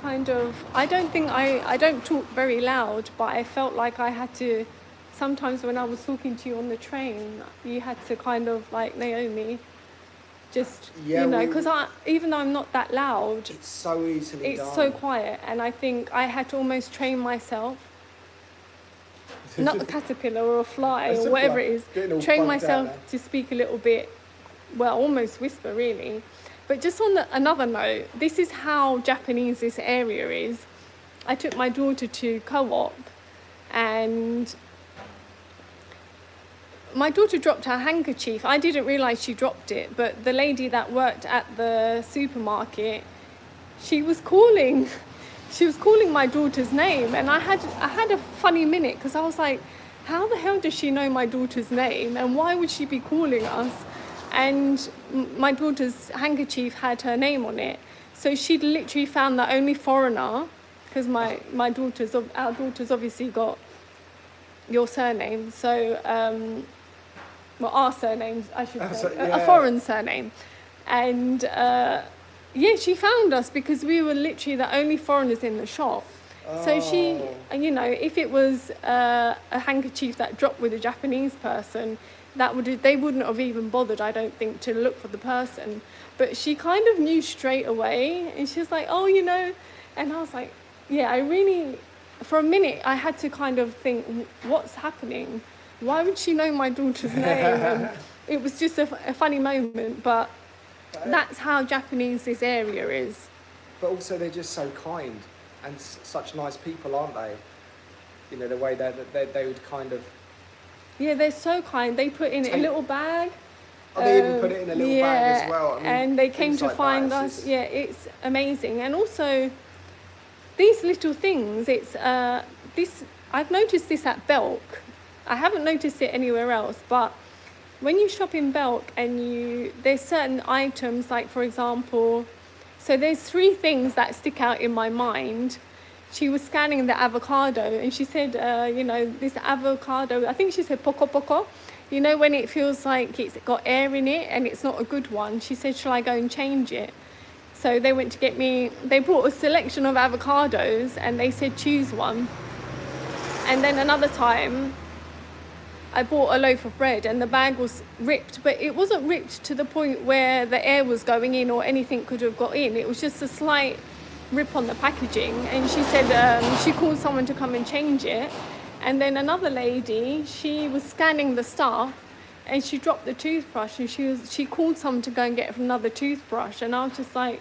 don't talk very loud, but I felt like I had to, sometimes when I was talking to you on the train, you had to kind of like, Naomi, just, because even though I'm not that loud, It's so easily it's done. so quiet, and I think I had to almost train myself, not a caterpillar or a fly It's or a whatever fly. it is, Getting all train bugged myself out to speak a little bit, well, almost whisper really. But just on another note, this is how Japanese this area is. I took my daughter to co-op, and my daughter dropped her handkerchief. I didn't realise she dropped it, but the lady that worked at the supermarket, she was calling my daughter's name, and I had a funny minute, because I was like, how the hell does she know my daughter's name, and why would she be calling us? And my daughter's handkerchief had her name on it, so she'd literally found the only foreigner, because our daughter's obviously got your surname, so our surnames, I should say, a foreign surname, and she found us because we were literally the only foreigners in the shop. So she, if it was a handkerchief that dropped with a Japanese person, they wouldn't have even bothered, I don't think, to look for the person. But she kind of knew straight away, and she was like, and I was like, I really, for a minute, I had to kind of think, what's happening? Why would she know my daughter's name? And it was just a funny moment, but that's how Japanese this area is. But also they're just so kind and such nice people, aren't they? The way that they would kind of... Yeah, they're so kind. They put in a little bag. They even put it in a little bag as well. I mean, and they came to find us. Just... Yeah, it's amazing. And also, these little things, I've noticed this at Belk. I haven't noticed it anywhere else, but when you shop in Belk and there's certain items, like for example, so there's 3 things that stick out in my mind. She was scanning the avocado, and she said, this avocado, I think she said poco poco, when it feels like it's got air in it and it's not a good one. She said, shall I go and change it? So they went to get me, they brought a selection of avocados, and they said, choose one. And then another time, I bought a loaf of bread, and the bag was ripped, but it wasn't ripped to the point where the air was going in or anything could have got in. It was just a slight rip on the packaging, and she said she called someone to come and change it. And then another lady, she was scanning the stuff, and she dropped the toothbrush, and she called someone to go and get another toothbrush. And I was just like,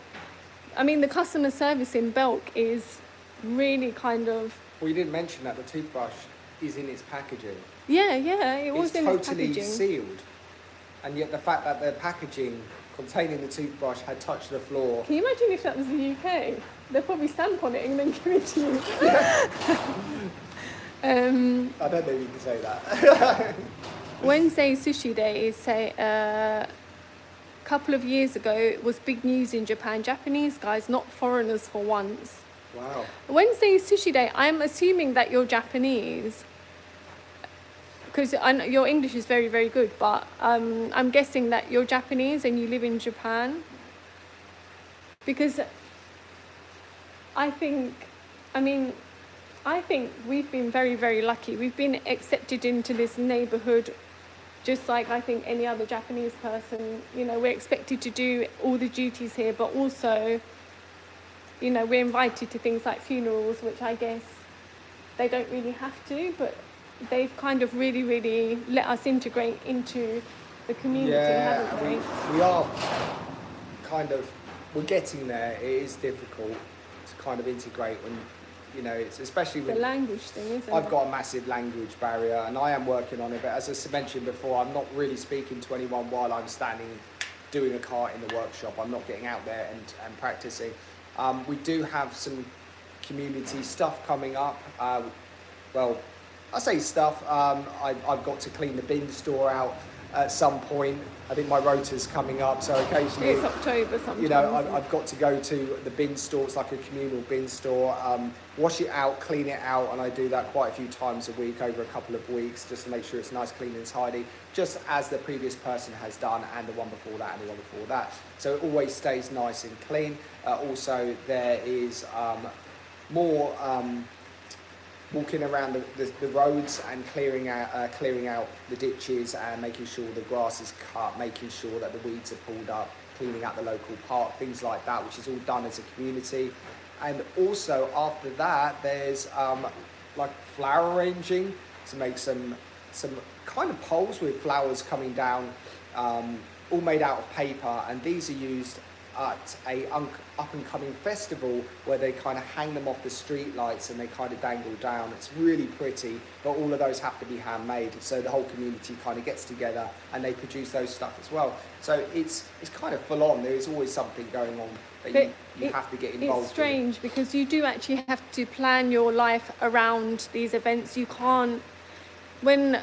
the customer service in Belk is really kind of... Well, you didn't mention that the toothbrush is in its packaging. Yeah, it was in its packaging. It's totally sealed, and yet the fact that the packaging containing the toothbrush had touched the floor. Can you imagine if that was the UK? They'll probably stamp on it and then give it to you. I don't know if you can say that. Wednesday Sushi Day is a couple of years ago. It was big news in Japan. Japanese guys, not foreigners for once. Wow. Wednesday Sushi Day. I'm assuming that you're Japanese. Because I know your English is very, very good, but I'm guessing that you're Japanese and you live in Japan. Because I think we've been very, very lucky. We've been accepted into this neighborhood just like I think any other Japanese person. You know, we're expected to do all the duties here, but also, you know, we're invited to things like funerals, which I guess they don't really have to, but they've kind of really, really let us integrate into the community, haven't they? We are we're getting there. It is difficult to kind of integrate when, you know, it's especially the language thing, isn't it? I've got a massive language barrier and I am working on it, but as I mentioned before, I'm not really speaking to anyone while I'm standing doing a cart in the workshop. I'm not getting out there and practicing. We do have some community stuff coming up. Well, I say stuff. I've got to clean the bin store out at some point. I think my rota's coming up, so occasionally it's October sometime. You know, I've got to go to the bin store. It's like a communal bin store. Wash it out, clean it out, and I do that quite a few times a week over a couple of weeks, just to make sure it's nice, clean, and tidy, just as the previous person has done, and the one before that, and the one before that. So it always stays nice and clean. Also, there is more walking around the roads and clearing out the ditches and making sure the grass is cut, making sure that the weeds are pulled up, cleaning out the local park, things like that, which is all done as a community. And also after that, there's like flower arranging to make some kind of poles with flowers coming down, all made out of paper, and these are used at a up-and-coming festival where they kind of hang them off the street lights and they kind of dangle down. It's really pretty, but all of those have to be handmade, so the whole community kind of gets together and they produce those stuff as well. So it's kind of full on. There is always something going on that you have to get involved in. It's strange because you do actually have to plan your life around these events. You can't... When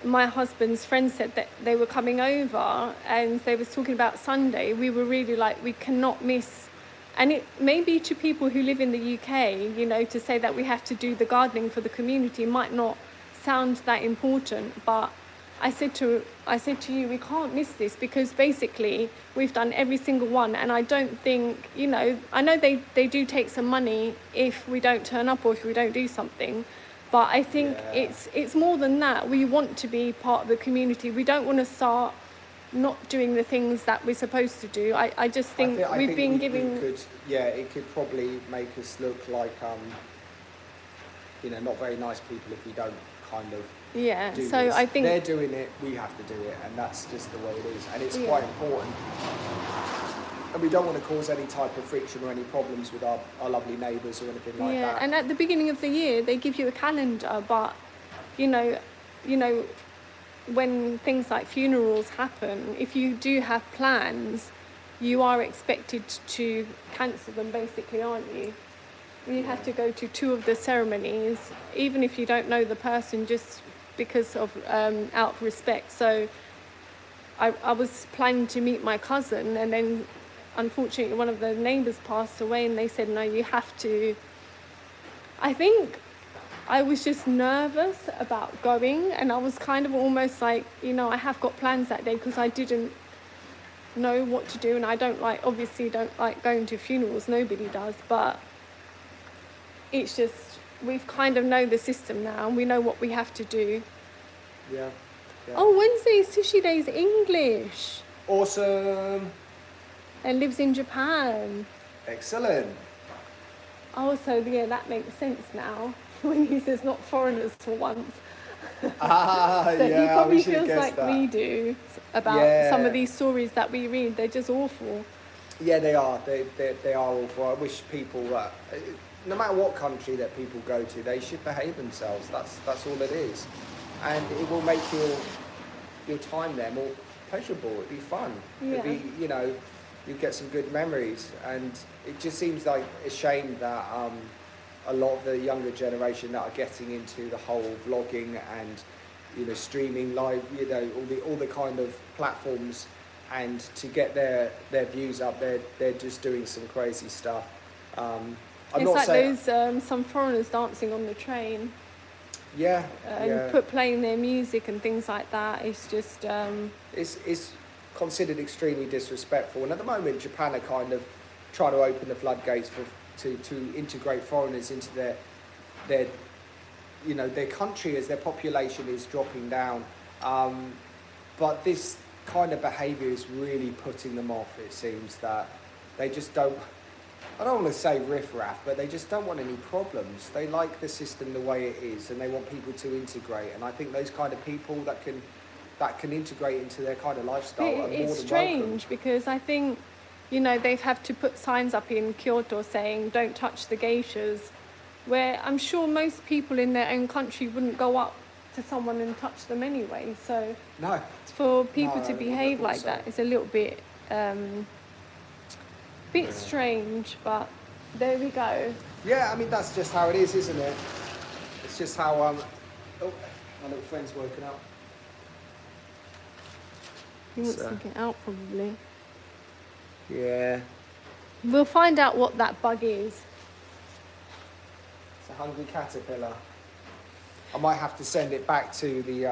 my husband's friend said that they were coming over and they was talking about Sunday, we were really like, we cannot miss. And it may be to people who live in the UK, you know, to say that we have to do the gardening for the community might not sound that important, but I said to you, we can't miss this, because basically we've done every single one, and I don't think, you know, I know they do take some money if we don't turn up or if we don't do something. But I think it's more than that. We want to be part of the community. We don't want to start not doing the things that we're supposed to do. I just think we've been giving... It could probably make us look like, you know, not very nice people if we don't kind of do so this. I think... They're doing it, we have to do it, and that's just the way it is. And it's quite important. And we don't want to cause any type of friction or any problems with our lovely neighbours or anything like that. Yeah, and at the beginning of the year, they give you a calendar, but, you know, when things like funerals happen, if you do have plans, you are expected to cancel them, basically, aren't you? You have to go to 2 of the ceremonies, even if you don't know the person, just because of out of respect. So I was planning to meet my cousin, and then unfortunately one of the neighbours passed away, and they said, no, you have to. I think I was just nervous about going, and I was kind of almost like, you know, I have got plans that day, because I didn't know what to do, and I obviously don't like going to funerals, nobody does, but it's just, we've kind of know the system now, and we know what we have to do. Yeah. Oh, Wednesday Sushi Day is English. Awesome. And lives in Japan. Excellent. Oh, so yeah, that makes sense now when he says not foreigners for once. So he probably feels like that. we do about some of these stories that we read. They're just awful. Yeah, they are. They are awful. I wish people, no matter what country that people go to, they should behave themselves. That's all it is, and it will make your time there more pleasurable. It'd be fun. Yeah. It'd be, you know, you get some good memories. And it just seems like a shame that a lot of the younger generation that are getting into the whole vlogging and, you know, streaming live, you know, all the kind of platforms, and to get their views up, they're just doing some crazy stuff. I'm It's not like saying, those some foreigners dancing on the train yeah, and yeah. playing their music and things like that. It's just It's considered extremely disrespectful. And at the moment, Japan are kind of trying to open the floodgates to integrate foreigners into their you know, their country as their population is dropping down. But this kind of behaviour is really putting them off. It seems that they just don't, I don't want to say riffraff, but they just don't want any problems. They like the system the way it is, and they want people to integrate. And I think those kind of people that can integrate into their kind of lifestyle are more than it's welcome. strange because I think, you know, they've had to put signs up in Kyoto saying don't touch the geishas, where I'm sure most people in their own country wouldn't go up to someone and touch them anyway. So No. for people No, to I behave wouldn't like have thought that is a little bit strange, but there we go. Yeah, I mean, that's just how it is, isn't it? It's just how, oh, my little friend's woken up. He wants So- to get out probably. Yeah, We'll find out what that bug is. it's a hungry caterpillar. I might have to send it back to the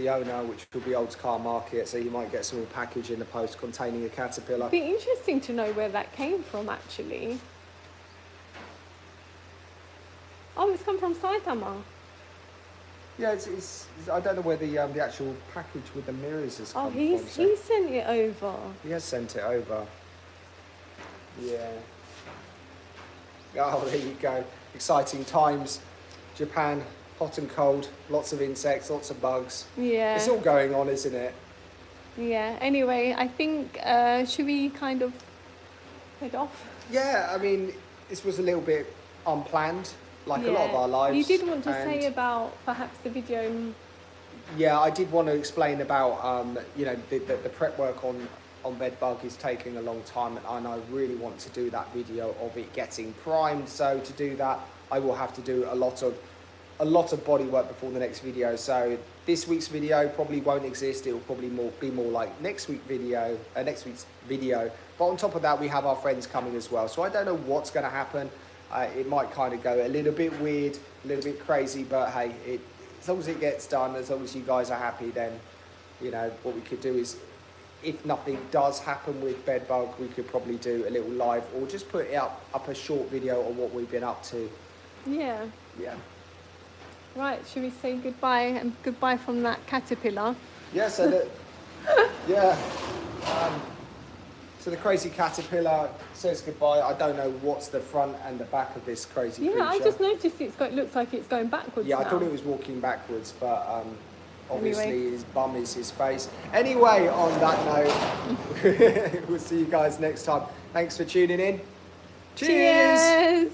owner, which will be Old's Car Market, so you might get some package in the post containing a caterpillar. It'd be interesting to know where that came from actually. Oh, it's come from Saitama. Yeah, it's I don't know where the actual package with the mirrors has come Oh, from. he So sent it over. he has sent it over. Yeah. Oh, there you go. Exciting times. Japan, hot and cold, lots of insects, lots of bugs. Yeah. It's all going on, isn't it? Yeah. Anyway, I think should we kind of head off? Yeah, I mean, this was a little bit unplanned, like a lot of our lives. You did want to and say about perhaps the video. Yeah, I did want to explain about, you know, the prep work on BedBug is taking a long time, and I really want to do that video of it getting primed. So to do that, I will have to do a lot of body work before the next video. So this week's video probably won't exist. It will probably be more like next week's video. But on top of that, we have our friends coming as well. So I don't know what's going to happen. It might kind of go a little bit weird, a little bit crazy, but hey, as long as it gets done, as long as you guys are happy, then, you know, what we could do is, if nothing does happen with BedBug, we could probably do a little live or just put up a short video on what we've been up to. Yeah. Yeah. Right. Should we say goodbye and goodbye from that caterpillar? Yeah. So that. Yeah. So the crazy caterpillar says goodbye. I don't know what's the front and the back of this crazy creature. Yeah, I just noticed it looks like it's going backwards. Yeah, I now. thought it was walking backwards, but obviously Anyway. his bum is his face. Anyway, on that note, we'll see you guys next time. Thanks for tuning in. Cheers. Cheers.